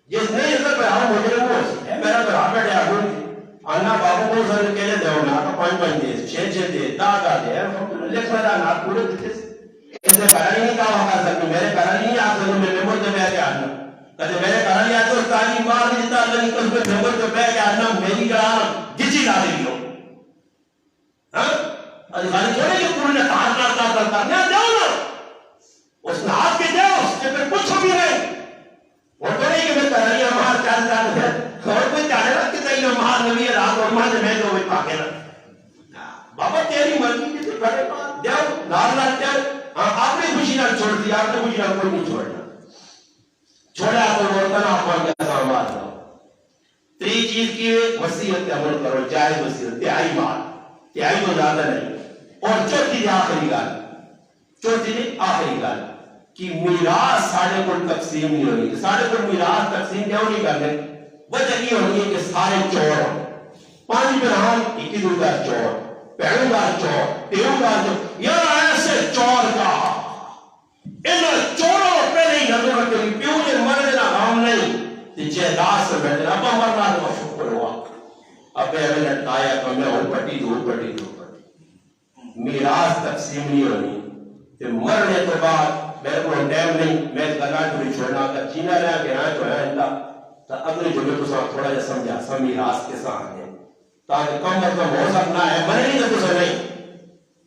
جس نہیں ہے پھر آؤ مجھے وہ ہے میرا تو آپ بیٹھے آگوں آنا بابو کو سر کہلے دیو نا تو پانچ پانچ دے چھے چھے دے دا دے لکھ رہا نا پورے دیتے اسے کرانی نہیں کہا کر سکتی میرے کرانی نہیں آ سکتی میں ممبر سے بیٹھ کے آنا کہتے میرے کرانی آتے اس تعلیم مار نہیں دیتا اللہ نہیں کس میں ممبر سے بیٹھ کے آنا میری کرانا جچی لا دے گی ہو ادھکاری چھوڑے کہ پورے نے تار کرتا نہ دیو نا اس نے آپ کے دیو اس کے پھر کچھ بھی نہیں وہ تو نہیں کہ میں کرانی مار چاہتا ہے اور کوئی چاہے رہا کہ تینا مہار نبی ہے رات اور مہار میں جو ہوئی پاکے رہا بابا تیری مرضی کی تو بڑے بات دیو نار لات دیو آپ نے خوشی نہ چھوڑ دیا آپ نے خوشی نہ کوئی نہیں چھوڑنا چھوڑا آپ کو بولتا آپ کو کیا سامات رہا تری چیز کی وسیعت عمل کرو جائز وسیعت تیائی مال تیائی تو زیادہ نہیں اور چوتھی دی آخری گال چوتھی دی آخری گال کہ میراث ساڑھے کو تقسیم نہیں ہونی ساڑھے کو میراث تقسیم کیوں نہیں کرنے وجہ یہ ہونی ہے کہ سارے چور ہوں پانچ برہان اکی دو کا چور پہلو کا چور تیرو کا چور یا ایسے چور کا انہوں چوروں پہلے ہی نظر رکھتے ہیں پیوں نے مرد نہ غام نہیں کہ جہداد سے بیٹھے اب مرنا تو شکر ہوا اب میں نے ٹایا تو میں ہوں پٹی دو پٹی دو پٹی میراث تقسیم نہیں ہونی کہ مرنے کے بعد میرے کو ٹائم نہیں میں گنا چھوڑی چھوڑنا کر چینا رہا کہ ہاں جو ہے اللہ تو اگلے جمعے کو تھوڑا جا سمجھا سمی راست کے ساتھ ہیں تاکہ کم مطلب ہو سکنا ہے میں نہیں تو نہیں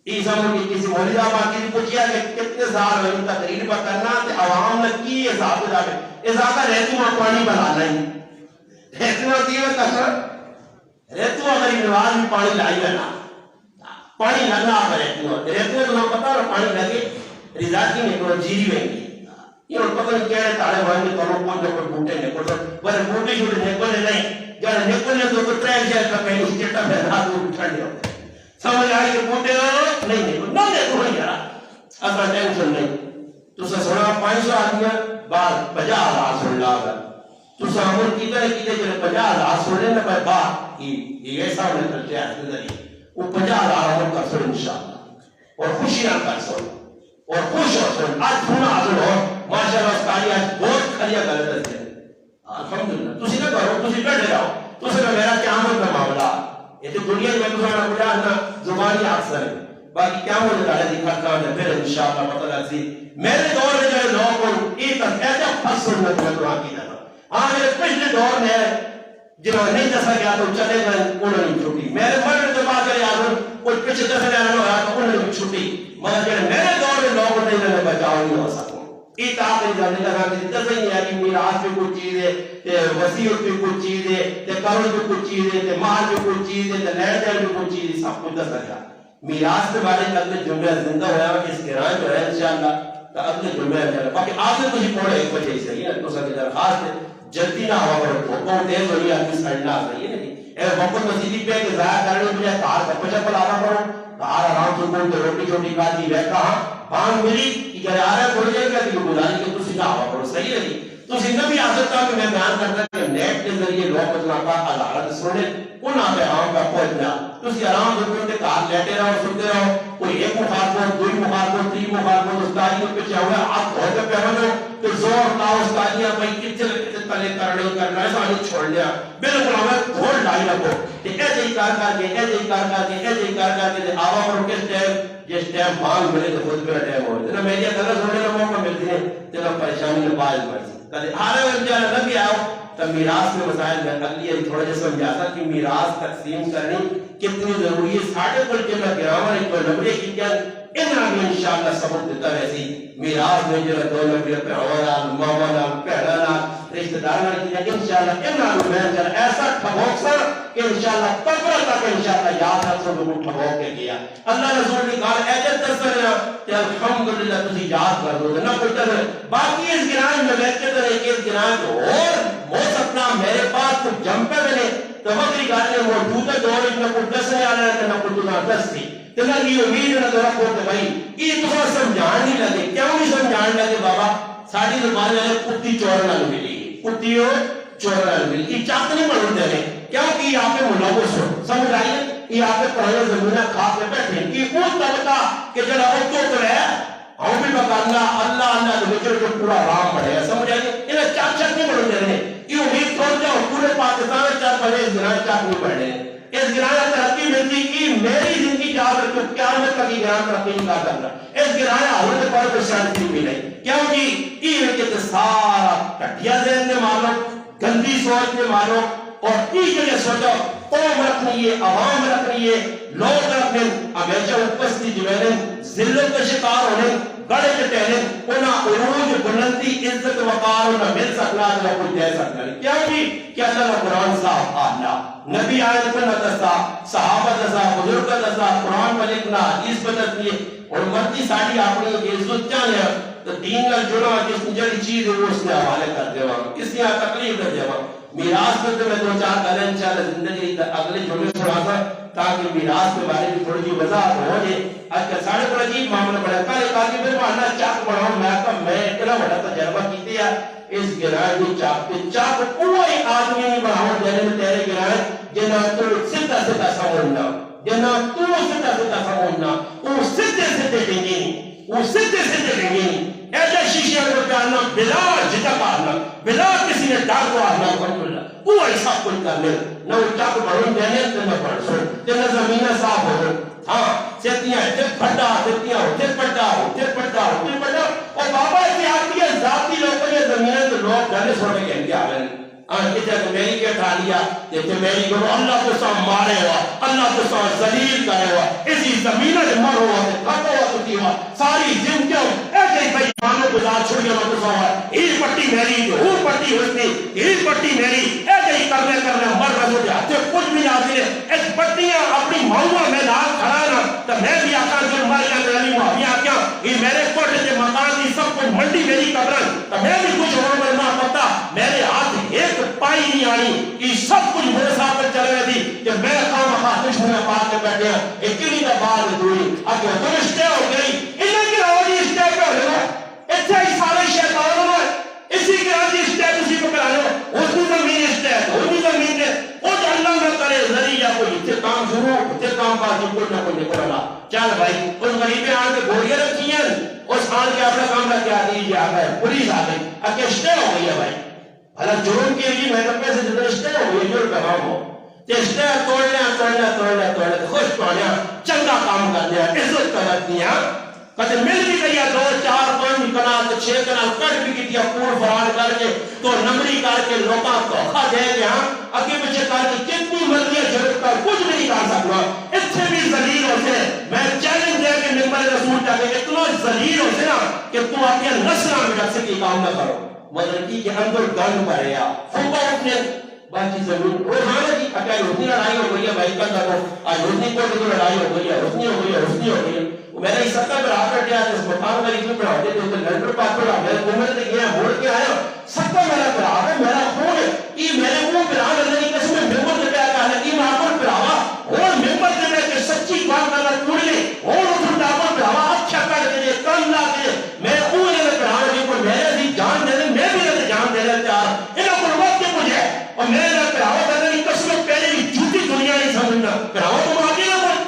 عیسیٰ کی کسی مولیدہ باقی پوچھیا کہ کتنے سال میں تقریر پر کرنا تے عوام نے کی حساب سے جاتے اضافہ رہتو میں پانی بنانا ہی رہتو میں دیوے کرنا رہتو اگر نواز میں پانی لائی ہے نا پانی لگنا آپ رہتو میں تو پتا رہا پانی لگے رضا کی نکلو جیری بینگی یہ پتہ نہیں کہہ رہے تارے بھائی نے تولو کون جو کوئی بوٹے نکل رہے بلے بوٹے چھوٹے نکلے نہیں جب نکلنے تو ٹریک جائے کا کہیں چٹا پہنا تو اٹھان دیا ہوتے سمجھ آئی کہ بوٹے نہیں نکل نہ دیکھو نہیں یارا اصلا ٹینشن نہیں تو سے سوڑا 500 آدمیاں بعد 50,000 سوڑ لاغا تو سے ہمون کیتا ہے کیتے جلے 50,000 سوڑے نہ پہ بعد یہ ایسا ہونے کرتے ہیں اس ذریعے وہ 50,000 ہمون کر سوڑ انشاءاللہ اور خوشیاں کر سوڑ اور خوش ہو سوڑ آج تھونا حاضر ہو ماشاءاللہ اس کاری آج بہت کھلیا کر لیتے ہیں الحمدللہ تسی نہ کرو تسی بیٹھے رہو تسی نہ میرا قیامت کا معاملہ یہ تو دنیا میں تو سارا بڑا نا زبانی اکثر ہے باقی کیا ہو جاتا ہے دکھاتا ہے پھر انشاءاللہ پتہ لگتی میرے دور میں جو لوگ کو ایک ایسا فصل میں قرآن کی طرح ہاں میرے پچھلے دور میں جنہوں نے نہیں دسا گیا تو چلے گئے انہوں نے چھوٹی میرے مرد کے بعد کرے آدھوں کوئی پچھلے دسا گیا تو انہوں نے چھوٹی مگر جنہوں میرے دور میں لوگ نہیں رہنے بچاؤ نہیں ہو سکوں ایک آخری جانے لگا کہ دسا ہی ہے کہ میراث پہ کچھ چیز ہے وسیعت پہ کچھ چیز ہے قرض پہ کچھ چیز ہے مال پہ کچھ چیز ہے لین دین پہ کچھ چیز ہے سب کچھ دسا گیا میراث کے بارے میں اگلے جمعہ زندہ ہوا اس گران جو ہے انشاءاللہ تو اگلے جمعہ انشاءاللہ باقی آپ نے کچھ پڑھے ایک وجہ سے ہی ہے تو سب کی درخواست ہے جلدی نہ ہوا کرو تو کون تیز ہوئی آدمی سڑنا صحیح ہے نہیں اے وقت مسیدی پہ کہ ضائع کرنے مجھے تار کا پچھا پر آنا کرو تار آرام سے کون تو روٹی چھوٹی کھاتی بیٹھا ہاں بانگ ملی کہ جب آ رہا ہے تھوڑی جائے گا کہ گزاری کہ تسی نہ ہوا کرو صحیح ہے نہیں تو زندہ بھی آ سکتا کہ میں بیان کرتا کہ نیٹ کے ذریعے لوگ مطلع کا عدالت سننے کن آتے عام کا پہنچنا تسی آرام سے کون تے کار لیٹے رہو سنتے رہو کوئی ایک مخاطب دوئی مخاطب تری مخالفت استادی کے پیچھے ہوا آپ ہو کے پہنو تو زور لاؤ استادیاں بھائی کتنے تلے کرنا ہے سانو چھوڑ لیا بالکل ہمیں دھوڑ لائی رکھو کہ ایسے ہی کار کے ایسے ہی کار کے آوا پر کس ٹائم جس ٹائم مانگ ملے تو خود میرا ٹائم ہو جنا میری غلط ہونے کا موقع ملتی ہے تیرا پریشانی میں باعث پڑتی کہتے آرے وہ انجانا نبی آؤ تب میراث میں مسائل میں اگلی تھوڑا جیسا سمجھاتا کہ میراث تقسیم کرنی کتنی ضروری ہے ساڑھے پر جنہ گرامر ایک دو نمبرے کی کیا ان آگے انشاءاللہ سبق دیتا ویسی میراث میں جنہ دو نمبرے پہ عوالان مامانان پہنانان رشتہ داران کی انشاءاللہ ان آگے میں جنہ ایسا ٹھبوک سر کہ انشاءاللہ قبر تک انشاءاللہ یاد رکھ سو لوگوں ٹھبوک کے کیا اللہ رسول نے کہا ایجت تسرنا کہ الحمدللہ تسی یاد کر دو نہ کوئی تر باقی اس گران میں بیٹھتے تر ایک اس گران اور ہو سکتا میرے پاس کچھ جمپے میں نے تو وقتی گانے موجودہ دور میں کچھ دس نہیں آنا ہے کہ کچھ نہ دس تھی تو نہ یہ امید نہ دورہ کھوٹے بھائی یہ تو سمجھان نہیں لگے کیوں نہیں سمجھان لگے بابا ساڑھی زبان میں کتی چورنا ملی کتی ہو چورنا ملی یہ چاک نہیں بڑھو دے رہے کیونکہ یہ آپ کے ملوث ہو سمجھ آئیے یہ آپ کے پرانے زمینہ کھا کے بیٹھے یہ وہ طبقہ کہ جو لوگ تو ہے ہم بھی بکانا اللہ اللہ تو بچے جو پورا رام بڑھے ہیں سمجھ آئیے انہیں چاک چاک نہیں بڑھو دے رہے یہ امید چھوڑ جاؤ پورے پاکستان میں چاک بڑھے اس گران چاک نہیں بڑھے اس گران ترقی ملتی کہ میری زندگی جا کر کے قیامت تک یہ گران ترقی نہیں کرنا اس گران حضرت پر پرشانتی بھی نہیں کیوں جی یہ کہ سارا کٹیا ذہن میں مانو گندی سوچ میں مانو اور یہ سوچو قوم رکھنی ہے عوام رکھنی ہے لوگ رکھنے ہمیشہ اپستی جو ہے ذلت کا شکار ہونے گڑے کے ٹہنے انہاں عروج بلندی عزت وقار انہاں مل سکنا انہاں کوئی دے سکنا کیا جی کہ اللہ قرآن صاحب آنا نبی آیت پر نتسا صحابہ دسا بزرگ دسا قرآن پر لکھنا حدیث پر دسنی اور مرتی ساڑھی اپنی عزت چاہنے تو دین کا جڑا جس جڑی چیز ہے وہ اس نے حوالے کر دے وہاں کس نے تقریب کر دے وہاں میراث میں تو میں دو چار کریں انشاءاللہ زندگی اگلے جمعے سنا تھا تاکہ میراث کے بارے میں تھوڑی سی وضاحت ہو جائے آج کا ساڑھے پر عجیب معاملہ پڑا کل ایک آدمی پھر ماننا چاک پڑھاؤں میں اتنا بڑا تجربہ کیتے ہیں اس گرائے میں چاک کوئی آدمی نہیں بڑھاؤں دینے میں تیرے گرائے جنہ تو سدھا سدھا سمجھنا جنہ تو سدھا سدھا سمجھنا وہ سدھے سدھے دیں گے وہ سدھے سدھے دیں گے ایسا شیشے کو پہننا بلا جتا پارنا بلا کسی نے ڈاک کو آنا کنٹرولہ وہ ایسا کچھ کرنے نہ وہ چاک بڑھوں دینے تو نہ پڑھ سو جنہ زمینہ صاف ہو ہاں سیتیاں جب پھٹا سیتیاں ہوتے پھٹا اور بابا ایسی آتی ہے ذاتی لوگوں نے زمینہ تو لوگ جانے سوڑے کہیں گے آگے کہتے ہیں کہ میری کیا ٹھا لیا کہ میری گروہ اللہ کو سام مارے ہوا اللہ کو سام ذلیل کرے ہوا اسی زمینہ نے مر ہوا کھٹا ہوا کتی ہوا ساری زندگیوں ایسے ہی بھائی مانو گزار چھوڑ گیا مطلب ہوا ایک پٹی میری جو وہ پٹی ہوتی ایک پٹی میری ایسے ہی کرنے مر رہے جاتے کچھ بھی نازل ہے اس پٹیاں اپنی ماؤں میں نال کھڑا نا تو میں بھی آقا جو مر گیا میری معافی آکیا یہ میرے کوٹ کے مکان کی سب کچھ منڈی میری قبرن تو میں بھی کچھ ہوں میں نہ پتا میرے ہاتھ ایک پائی نہیں آئی یہ سب کچھ میرے ساتھ پر چلے گئے تھی کہ میں کام خاتش میں پاک کے بیٹھے ہیں ایک کلی کا بار دوری اگر تم اشتے ہو گئی انہیں کی راوی اشتے پہ ہو گئے اتھے ہی سارے شیطان ہوئے اسی کے راجی اشتے اسی کو کرا لو اس کی زمین اشتے ہے اس کی زمین نے وہ جو اللہ نہ کرے ذریعہ کوئی اتھے کام شروع اتھے کام باقی کوئی نہ کوئی نکل اللہ چل بھائی اس غریبے آن کے گوڑیاں رکھی ہیں اس آن کے اپنا کام رکھ کے آتی ہے آگا ہے پولیس آ گئی اگر اشتے ہو گئی ہے بھائی حالانکہ جرم کے لیے میں نے پیسے جتنے اشتے ہو گئی جرم کا کام ہو اشتے توڑنے خوش پانے چنگا کام کرنے عزت کرنے کہتے مل بھی گئی 2 4 5 کنال 6 کنال کٹ بھی کی دیا پور فرار کر کے تو نمبری کر کے لوکاں دھوکا دے کے اگے پیچھے کر کے کتنی مرضی جرم کا کچھ نہیں کر سکتا اتنے بھی ذلیل ہوتے میں چیلنج دے کے ممبر رسول چاہتے اتنا ذلیل ہوتے نا کہ تو اپنے نسلہ میں رکھ سکی کام نہ کرو مدرکی کے اندر گن پڑے یا فوقا اپنے باقی زمین روزانہ کی اکائی روزنی لڑائی ہو گئی ہے بھائی کا کرو آج روزنی کو تو لڑائی ہو گئی ہے روزنی ہو گئی ہے میں نے اس سکتا پر آکر کیا جس مقام میں لکھنے پر آتے تھے لنڈر پاک پر آتے میں گھومنے سے گیا بھوڑ کے آیا سکتا میرا پر آگا میرا خون ہے یہ میرے خون پر آگا اللہ کی قسم میں ممبر سے پیار کہا ہے یہ مہاپر پر آگا اور ممبر سے میں کہ سچی بات کرنا ٹوڑ لے اور اتھر داپر پر آگا اچھا کر دے کم لا دے میں خون ہے پر آگا جی پر میرے بھی جان دے دے میں بھی رہتے جان دے دے چاہا انہوں پر وقت کے مجھے اور میرے لئے پر آگا کرنا یہ قسم میں پہلے بھی جھوٹی دنیا نہیں سمجھنا پر آگا تو آگے نہ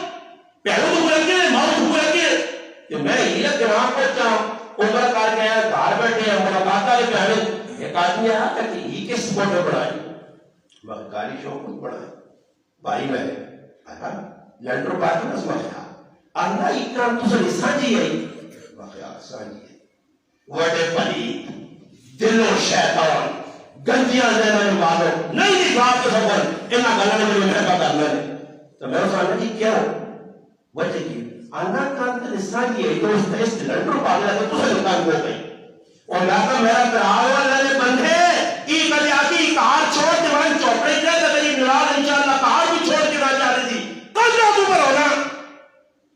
پہلے تو بلکہ ماؤں تو بلکہ کہ میں یہ کرا نہ پہنچا عمر کر گیا گھر بیٹھے ملاقات والے پہلے ایک آدمی آیا کہ یہ کس سپورٹ میں بنائی کاری شوق کو بنائی بھائی میں لینڈر پاک میں سمجھا اللہ اکرام تجھے سانجی ہے واقعہ سانجی ہے وڈے پلی دلوں شیطان گندیاں لینا والو نہیں نگاہ کے خبر انہاں گلاں نے مجھے محبت کرنا ہے تو میں اس نے کیا وجہ کی انا کانت نسان کی تو اس لنڈر پاگل ہے تو سے کام ہو گئی اور میں کہا میرا پراو والے بندے ای کدی آتی کار چھوڑ کے میں چوپڑے کے تیری نواز انشاءاللہ کار بھی چھوڑ کے نہ جا رہی تھی کل جو تو پر ہونا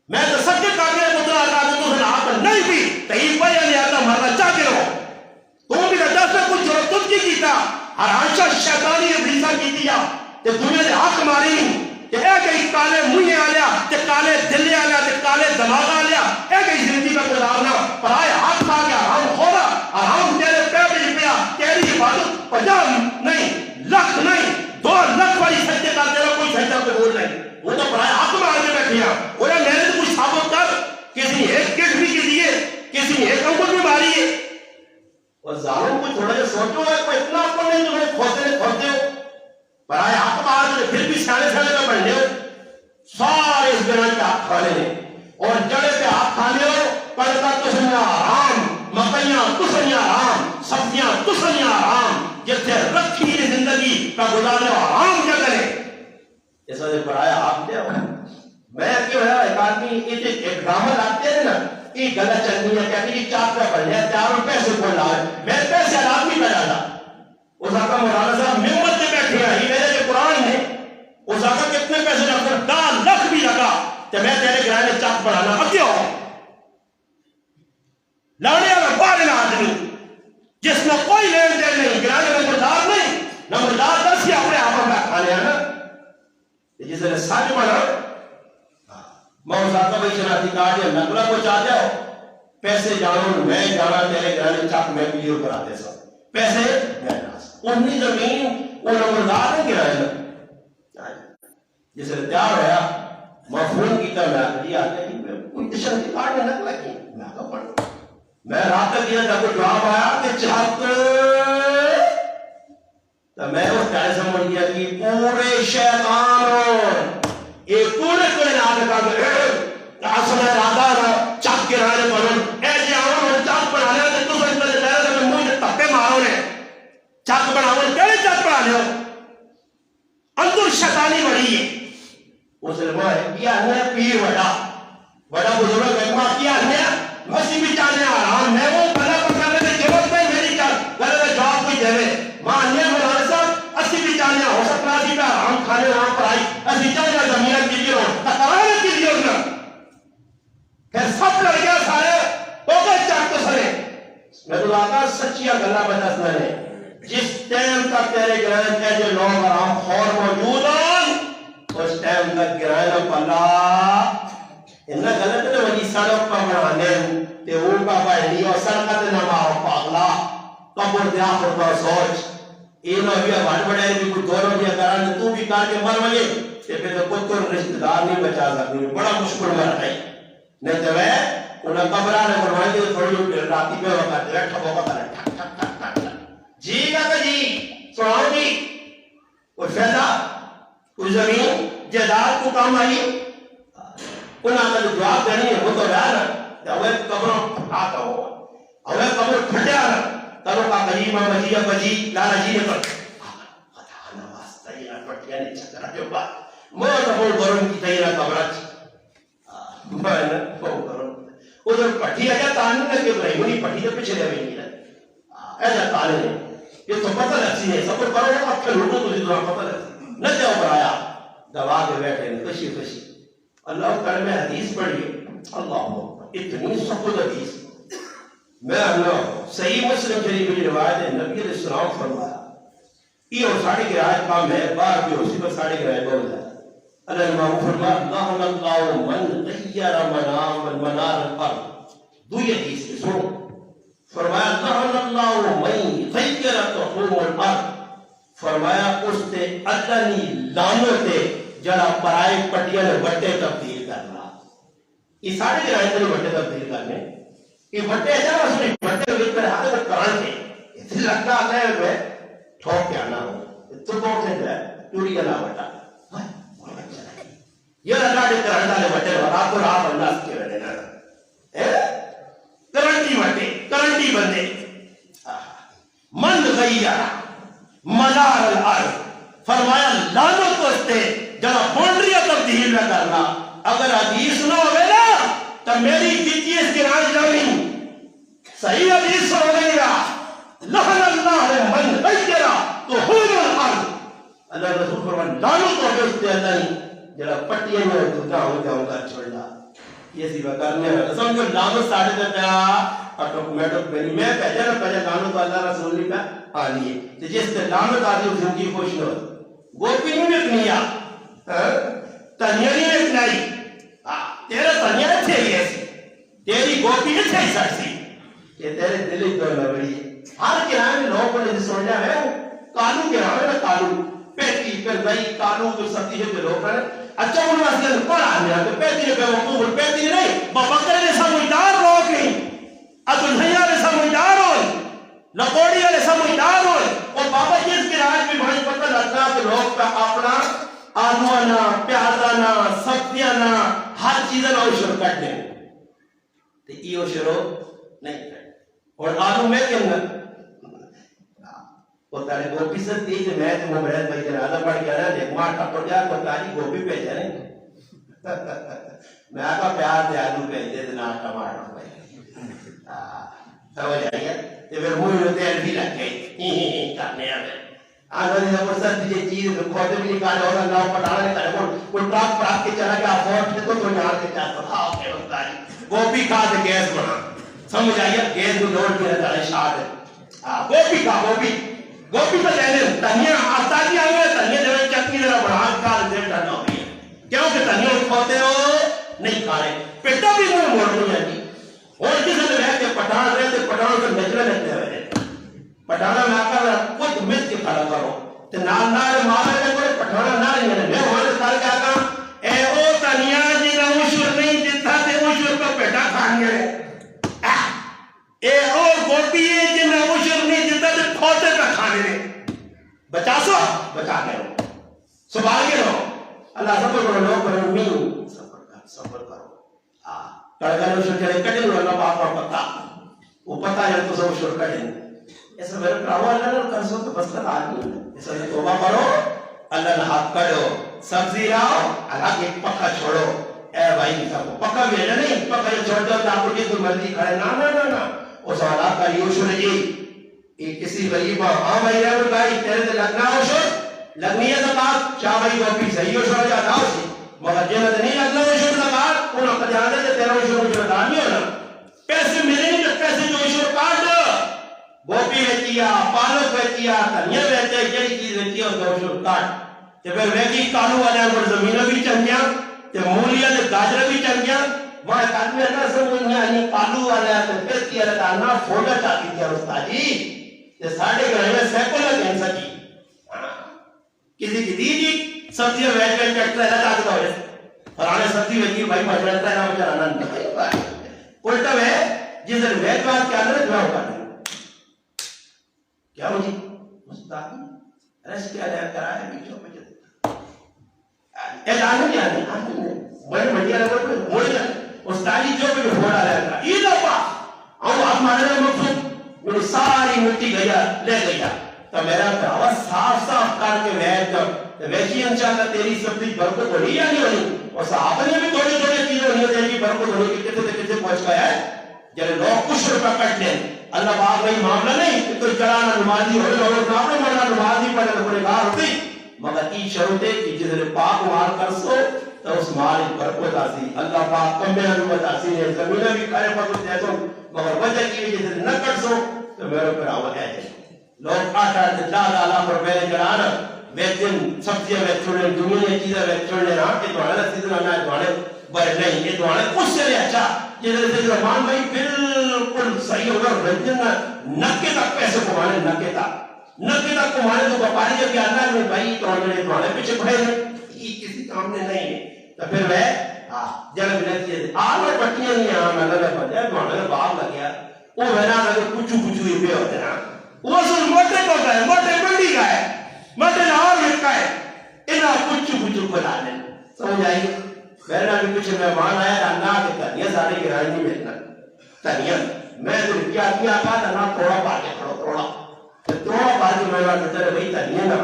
میں تو سب کے کاغذ پتر آتا تو سے آپ نہیں بھی تئی پر نہیں آتا مرنا چاہتے رہو تو بھی دس میں کچھ جو تم کی کیتا ہرانشہ شیطانی ابلیسا کی دیا کہ دنیا نے حق ماری نہیں کہ اے گئی کالے منہ آلیا کہ کالے دل آلیا کہ کالے دماغ آلیا اے گئی زندگی کا گزارنا پر آئے حق کھا گیا ہم خورا اور ہم تیرے پہ بھی پیا تیری حفاظت 50 نہیں لکھ نہیں 2 لکھ والی سجدے کا تیرا کوئی سجدہ قبول نہیں وہ تو پر آئے حق مار کے بیٹھے ہیں وہ نے میرے تو کچھ ثابت کر کسی نے ایک کٹ بھی کی دیے کسی نے ایک انگل بھی ماری ہے اور ظالم کو تھوڑا جا سوچو ہے کوئی اتنا اپن نہیں تمہیں کھوتے ہو پر آئے حق مار کے پھر بھی سانے کا بڑھنے ہو سارے اس گران پہ آپ کھانے ہیں اور جڑے پہ آپ کھانے ہو پڑھتا تسنیا آرام مکیاں تسنیا آرام سبزیاں تسنیا آرام جیسے رکھی زندگی کا گزارنے آرام کیا کرے ایسا سے پڑھایا آپ دے میں کیوں ہے ایک آدمی ایک ڈرامہ لاتے ہیں نا یہ گلہ چلنی ہے کہتے ہیں 4 روپے بڑھنے ہیں 4 روپے سے کون لاؤ میں پیسے آدمی پہ ڈالا اس آقا مولانا صاحب ممبر سے بیٹھے ہیں یہ میرے جو قرآن ہے اس آقا کتنے پیسے لگتا 10 لکھ بھی لگا تو میں تیرے گرانے چاک پڑھانا اکیو لڑنے میں بارے آدمی جس میں کوئی لین دین نہیں گرانے میں نمبردار نہیں نمبردار 10 ہی اپنے آپ میں کھانے ہیں نا جس نے ساتھ بنا میں اس آقا بھائی شناتی کارڈ یا نقلہ کو چاہتے ہو پیسے جانو میں جانا تیرے گرانے چاک میں کلیئر کراتے سا پیسے میں انہی زمین وہ نمبردار نہیں گرائے جسے تیار ہویا مفہوم کی طرح میں آتا دیا آتا ہے کوئی تشن کی کارڈ میں نکلا کی میں آتا پڑھا میں رات تک دیا جب جواب آیا کہ چاہتے تو میں اس کہے سمجھ گیا کہ پورے شیطان یہ پورے نادے کا اصل ارادہ رہا چاک گرانے پڑھن اے جی آؤں میں چاک پڑھانے ہیں تو سن پہلے پہلے میں مجھے تپے مارو نے چاک پڑھانے کہنے چاک پڑھانے ہو اندر شیطانی بڑی ہے اس نے کہا کیا ہے پیر بڑا بزرگ ہے کہا کیا ہے مسیح بھی چاہنے آرام میں وہ بھلا پکانے میں ضرورت نہیں میری غلط جواب کوئی دے ماں نے مولانا صاحب اسی بھی چاہنے ہو سکتا سی پہ آرام کھانے آرام پڑھائی اسی چاہنے زمین کی لیے ہو تقرار کی لیے ہونا پھر سب لڑ گیا سارے وہ کہ چاک تو سنے میں تو آقا سچیا گلہ بتا سنے جس ٹائم تک تیرے گرہن کے جو لوگ آرام خور موجود ہیں اس ٹائم تک گرہن پلا انہا غلط ہے وہی سڑک پر بڑھانے تے اوپا پڑھنی اور سڑکت نماؤ پاگلا قبر دیا خورتا سوچ اینو بھی بڑھ بڑھے بھی کچھ دوروں دیا کران تو بھی کار کے مر ملے تے پھر تو کچھ تو رشتہ دار نہیں بچا سکتے بڑا مشکل مر ہے نہیں تو ہے انہا قبرہ نے فرمائی کہ تھوڑی راتی پہ وقت ہے ٹھپو کا کرے جی کہتا جی سناؤ جی کوئی فیضہ کوئی زمین جدار کو کام آئی انہاں کا جواب دینی ہے وہ تو رہا نا اوے قبروں پھٹاتا ہوا اوے قبر پھٹیا نا تلو کا قریبہ مجیہ بجی لالا جی نے پر خدا نواستا یہ نا پھٹیا نہیں چکرہ جو بات موت بول گرم کی تیرہ قبرت میں نا بول گرم ادھر پٹھی آجا تانی نا کہ ابراہیمونی پٹھی تو پچھلے ہوئی نہیں رہا ایجا تانی نے یہ تو پتہ لگسی ہے سب کو کرو اب پھر لوٹو تو جدوان پتہ لگسی نہ جاؤ پر آیا دوا کے بیٹھے خوشی خوشی اللہ تعالی میں حدیث پڑھی اللہ اتنی سخت حدیث میں اللہ صحیح مسلم شریف کی روایت ہے نبی علیہ السلام فرمایا یہ اور ساڑھے کی رائے کام ہے بار بھی اسی پر ساڑھے کی رائے بول ہے اللہ امام فرمایا اللہ من غیر منار الارض دو حدیث کی سنو فرمایا اللہ من غیر تقوم الارض فرمایا اس تے اللہ نی لانتے جڑا پرائے پٹیاں نے بٹے تبدیل کرنا یہ ساڑھے گرائے نے بٹے تبدیل کرنے یہ بٹے جا سنی بٹے وچ پر ہاتھ میں کرن دے اس لگتا ہے میں ٹھوک کے آنا ہوں تو کون سے ہے چوری کا نام بٹا یہ اللہ نے کرن والے بٹے رات کو رات اللہ کے رہنے نا کرنٹی بٹے کرنٹی بندے من غیرہ مدار الارض فرمایا لعنت کو استے جنا بونڈریاں تبدیل نہ کرنا اگر حدیث نہ ہوئے نا تو میری جیتی اس کے راج جانی صحیح حدیث ہو گئی لہن اللہ من غیرہ تو حول الارض اللہ رسول فرمایا لعنت کو استے اللہ نے جنا پٹیاں میں دھوتا ہو جاؤں گا چھوڑنا یہ سی کرنے ہے سمجھو لعنت ساڑھے تے پیا آٹومیٹک بنی میں پہلے نہ پہلے لعنت تو اللہ رسول نے کہا آ لیے تو جس تے لعنت آدھی زندگی خوش نہ گوپی نہیں وکنیا تنیا نہیں وکنائی تیرا تنیا اچھے ہی ایسی تیری گوپی اچھے ہی سکسی کہ تیرے دل ہی دور نہ بڑی ہر کرائے میں لوگوں نے سوچا ہے کالو کرائے میں کالو پیٹی پر بھائی کالو جو سبزی ہے جو لوگ ہیں اچھا ان واسطے پڑھا ہے کہ پیٹی پہ وقوف پیٹی نہیں بکرے نے سمجھدار لوگ نہیں ادھنیا نے سمجھدار ہوئے لکوڑی والے سمجھدار ہوئے اور بابا جس کے راج میں بھائی پتہ لگتا کہ لوگ کا اپنا آلو آنا پیاز آنا سبزیاں آنا ہر چیز نہ شروع کر دیں تو یہ شروع نہیں کر اور آلو میں کیا نا وہ تارے گوپی سے تیج میں تو موبائل بھائی جنازہ پڑھ گیا نا دیکھ ماں ٹپڑ جا کو تاری گوپی پہ جانے میں آقا پیار دے آلو پہ دے دینا ٹماٹر پہ سمجھ آئیے تو پھر موئی میں تیل بھی لگ گئی کرنے آگے آنگا نے جب سر تجھے چیز کھوتے بھی نکالے اور اللہ پٹانا نہیں کرے کوئی ٹراک پراک کے چلا گیا فورٹ سے تو یہاں سے چاہتا تھا اوکے بتاری گوپی کھا دے گیس بنا سمجھ آئیے گیس میں لوٹ بھی رہتا ہے شاد ہے گوپی کھا گوپی تو لینے تنیا آسانی آئے ہوئے تنیا جو چکی ذرا بڑھا کھا دے ٹھنڈا ہو گئی ہے کیونکہ تنیا کھوتے ہو نہیں کھا رہے پیٹا بھی منہ موڑ نہیں جاتی اور کسی نے رہتے پٹھان رہتے پٹھانوں سے نچلے رہتے ہوئے پٹھانا میں آقا رہا کچھ مس کے کھڑا کرو تو نال نال مارے میں کوئی پٹھانا نہ رہی میں وہاں سے سارے کیا کہا اے او تنیا جی نہ مشور نہیں جتا تے مشور کو پیٹا کھان گئے اے او گوپی جی نہ مشور نہیں جتا تے کھوتے کا کھانے نے بچا سو بچا گئے سبحان گئے ہو اللہ سب کو لوگ کرو مین صبر کرو کڑگا نے شروع کرے کٹے لو اللہ باپ اور پتا وہ پتا ہے تو سب شروع کرے ایسا میرے پراؤ اللہ نے کر سو تو بس کا آدمی ایسا نے توبہ کرو اللہ نے حق کرو سبزی لاؤ اللہ کے پکا چھوڑو اے بھائی سب پکا بھی ہے نہیں پکا یہ چھوڑ دو آپ کو جس مرضی کھڑے نا اس حالات کا یوں شروع جی یہ کسی غریب ہاں بھائی رہے بھائی تیرے سے لگنا ہو شروع لگنی ہے زکاة شاہ بھائی گوپی صحیح ہو شروع جا لاؤ سی مگر جنت نہیں لگنا ہو شروع زکاة انہوں کا جانے سے تیرا ہو شروع دانی ہونا پیسے ملے نہیں تو پیسے جو شروع کاٹ گوپی بیچیا پالک بیچیا تنیا بیچیا یہ چیز بیچیا اس کا شروع کاٹ کہ پھر ویگی کالو والے ہیں پر زمینہ بھی چل گیا کہ مولیا نے گاجرہ بھی چل گیا وہاں ایک آدمی ہے نا سمجھ میں آنی کالو والے ہیں تو پھر کیا رہتا نا فوڑا چاہتی تھی استاد جی کہ ساڑھے گھر میں سیکولر کینسا جی کسی کی دی جی سبزیاں ویج ویج کٹتا ہے چاہتا ہوئے فرانے سبزی ویجی بھائی مجھلتا ہے نا مجھے رانا نہیں الٹا ہے جس دن ویج بات کیا لے دعا ہوگا کیا مجھے مستقی رس کیا لیا کرا ہے بیچوں پہ جلتا اے جانے کیا نہیں بڑے بڑھیا لگا کوئی موڑ جائے استادی جو بھی پھوڑا لیا کرا یہ دفعہ اور آپ مانے مقصود میری ساری مٹی گیا لے گیا تو میرا دعوت صاف صاف کر کے ویج کر ویشی انشاءاللہ تیری سبزی برکت ہونی یا نہیں ہونی اور صحابہ نے بھی تھوڑے تھوڑے چیزیں ہونی تیری برکت ہونی کہ کتے سے کتے پہنچ گیا ہے جب لوگ کچھ روپہ کٹ لیں اللہ باغ میں معاملہ نہیں کہ کوئی چلانا نمازی ہوئے لوگوں نے اپنے مرنا نمازی پڑھے تو کوئی کار ہوتی مگر کی شروط ہے کہ جس نے پاک مال کر سو تو اس مال برکت آسی اللہ پاک کمبے نبوت آسی نے زمینہ بھی کھائے پاک دے تو مگر وجہ کی وجہ سے نہ کر سو تو میرے پر آوت ہے لوگ 8-8 لاکھ روپے جڑانا ویکن سبزیاں ویک چھوڑنے دنیا چیزیں ویک چھوڑنے ہاں کہ دوڑے سیدھن آنا ہے دوڑے بڑے نہیں یہ دوڑے کچھ سے لے اچھا جیسے سے زمان بھائی بالکل صحیح ہوگا رنجن نکے تک پیسے کمانے نکے تک کمانے تو بپاری جب آتا ہے بھائی دوڑے پیچھے پڑے ہیں یہ کسی کام نے نہیں ہے تو پھر وہ جب ملتی ہے آج میں پٹیاں نہیں آن میں نے بجائے دوڑے باغ لگیا وہ میں نا اگر کچھ ہی پہ ہوتے نا وہ سن موٹے کو گئے موٹے منڈی کا ہے موٹے لاہور میں کا ہے انہاں کچھ بنا لیں سمجھ آئی میرے نام بھی کچھ مہمان آیا اللہ کے تنیا سارے گرائی نہیں ملنا تنیا میں تو کیا کہا تھا نا تھوڑا پا کے کھڑو تھوڑا پا کے میں بات کرتے بھائی تنیا نا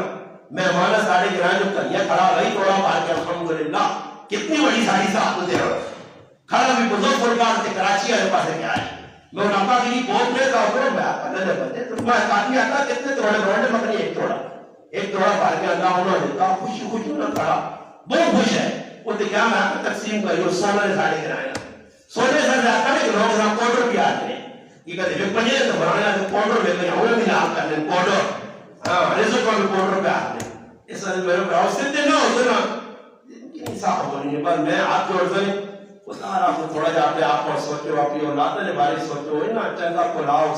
مہمان سارے گرائی جو تنیا کھڑا بھائی تھوڑا پا کے الحمدللہ کتنی بڑی ساری صاحب دے رہا کھڑا بھی بزرگ فرقان سے کراچی والے پاس کیا ہے میں انہوں نے کہا بہت میں کہا کرو میں آپ اللہ نے بندے تو میں کافی آتا کتنے توڑے مکنی ایک توڑا پار کے اللہ انہوں نے کہا خوشی نہ کھڑا بہت خوش ہے وہ تو کیا میں آپ کو تقسیم کری اور سونے نے ساڑے گرائے سونے سے جاتا ہے کہ لوگ یہاں پاؤڈر بھی آتے ہیں یہ کہتے ہیں پنجے تو بنانے آتے پاؤڈر میں کہیں ہمیں بھی نام کرنے پاؤڈر ہاں رزق کو بھی پاؤڈر پہ آتے ہیں اس وقت میرے پاس اس سے نہ ہوتے نا صاحب بولیں پر میں آپ جوڑ سے اتار آپ کو تھوڑا جا پہ آپ اور سوچو اپنی اولاد نے بارے سوچو نا چنگا کو لاؤ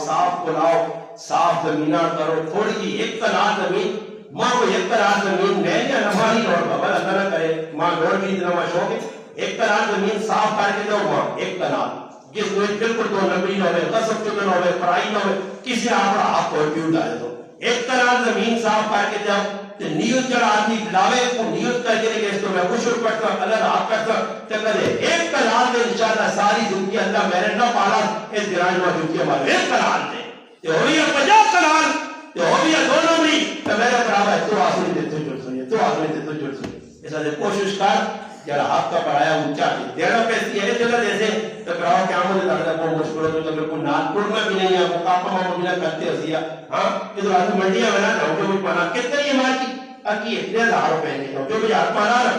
صاف زمینہ کرو تھوڑی جی ایک کنال زمین ماں کو ایک کنال زمین میں یا نماری لوڑ بابا اللہ نہ کرے ماں لوڑ بھی اتنا ماں شوق ہے ایک کنال زمین صاف کر کے دو ماں ایک کنال جس میں بالکل دو نمبری نہ ہوئے قسم چکن ہوئے فرائی نہ ہوئے کسی آپ آپ کو ڈیو ڈالے دو ایک کنال زمین صاف کر کے جاؤ تو نیوز جڑا آدمی بلاوے کو نیوز کر کے لگے اس کو میں خوشر پڑتا اللہ آپ کرتا تو کہے ایک کنال میں انشاءاللہ ساری زندگی اللہ میں نے نہ پالا اس گرائن میں زندگی ہمارے ایک کنال میں تو ہوئی ہے 50 کنال تو ہوئی ہے 2 نمبری تو میرے برابر ہے تو آسنی دے تو جڑ سنی اس لئے کوشش کر جڑا آپ کا پڑھایا اونچا بھی دینا پیسی ہے جگہ جیسے تو پڑھاؤ کہ آمد لگتا ہے کوئی مشکل ہو تو میرے کو نال پڑھنا بھی نہیں ہے مقاپہ ماں بھی نہ کرتے ہو سیا ہاں یہ تو آدمی منڈیاں میں نہ جاؤ جو بھی پانا کتنے یہ مار کی اکی 1000 روپے نہیں ہو جو بھی ہاتھ پانا نا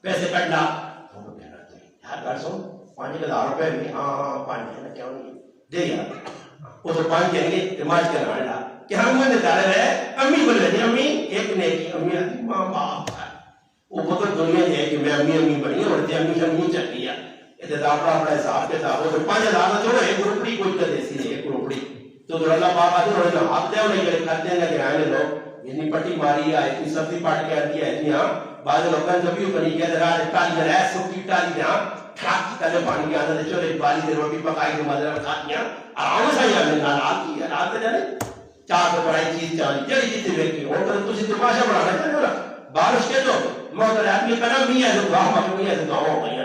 پیسے کٹنا ہم کہنا چاہیے یار کر سو 5000 روپے بھی ہاں 5 کیوں نہیں دے یار وہ تو 5 کہیں گے دماغ کے رہنا کہ ہم نے ڈالے رہے امی بولے جی امی ایک نیکی امی آتی ماں باپ وہ بہت دنیا ہے کہ میں امی بنی اور امی چکی ہے یہ تو اپنا حساب کے تھا وہ تو 5000 چھوڑو ایک روپڑی کوئی تو دیسی نہیں ایک روپڑی تو اللہ پاک آتے انہوں نے ہاتھ دے انہیں کہ کھاتے ہیں کہ آئے لوگ اتنی پٹی ماری ہے اتنی سبزی پاٹ کے آتی ہے اتنی ہاں بعض لوگوں نے بھی بنی کہتے رہا ٹالی میں رہے سب کی ٹالی میں ہاں ٹھاک کی کلے پانی کے آدھے چلے بالی سے روٹی پکائی کے مدر میں کھاتی ہیں آرام سے ہی آنے نال کی ہے رات جانے 4 پرائی چیز چاہیے جڑی جیتے بیٹھی ہو تو تسی تماشا بڑھانا چاہیے نا بارش کے تو موتر آدمی کہنا میاں سے دعا مانگو میاں سے دعا ہو گئی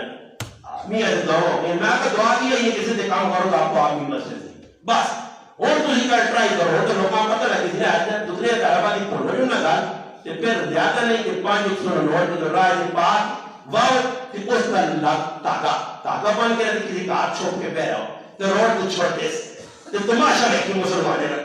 میاں سے دعا ہو گئی میں آپ دعا دیا یہ کسی سے کام کرو آپ کو آدمی مسجد سے بس اور تسی کا ٹرائی کرو تو لوگوں کو پتہ لگے کہ دوسرے طرح کی پڑھو نہ گل تے پھر زیادہ نہیں کہ 500 نوٹ کی رائے کے بعد واو کہ اس کا تاکہ بن کے کسی کا ہاتھ چھوپ کے بیٹھو تو روڈ کو چھوڑ دے تے تماشا دیکھیں مسلمان نے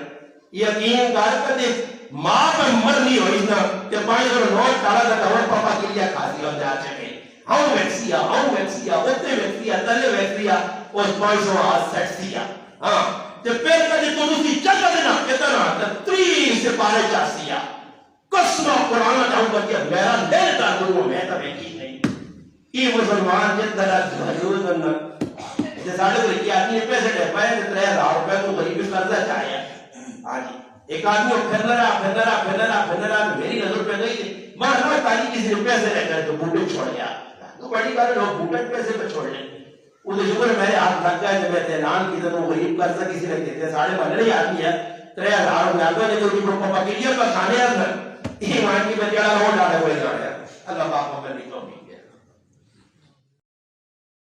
یقین کر کے ماں پر مرنی ہوئی نا کہ 500 نوٹ ڈالا تھا اور پاپا کے لیے کھاتی ہو جا چکے ہم ویکسیا اوتے ویکسیا تلے ویکسیا اس 500 ہاتھ سیٹ دیا ہاں تے پھر کدی تو اسی جگہ دینا کتنا 30 سے پارے چاسیا قسم قرآن چاہوں کہ میرا دل کا دونوں میں تو یقین نہیں یہ مسلمان جس طرح حضور نے جیسے ساڑھے کو لکھی آدمی پیسے دے پائے 3000 روپے تو غریب قرضہ چاہیے ہاں جی ایک آدمی کو پھر رہا میری نظر پہ گئی تھی ماں تالی کسی نے پیسے لے کر تو بوٹے چھوڑ گیا تو بڑی بات لوگ بوٹے پیسے پہ چھوڑ لیں وہ تو شکر میرے ہاتھ لگ گیا کہ میں اعلان کی تو غریب قرضہ کسی نے دیتے ساڑھے بھلے نہیں آدمی ہے 3000 روپے آدمی نے تو پاپا کے لیے کھانے یہ مان کی بچہ ہو ڈالے ہوئے جانے اللہ پاک کو کرنی تو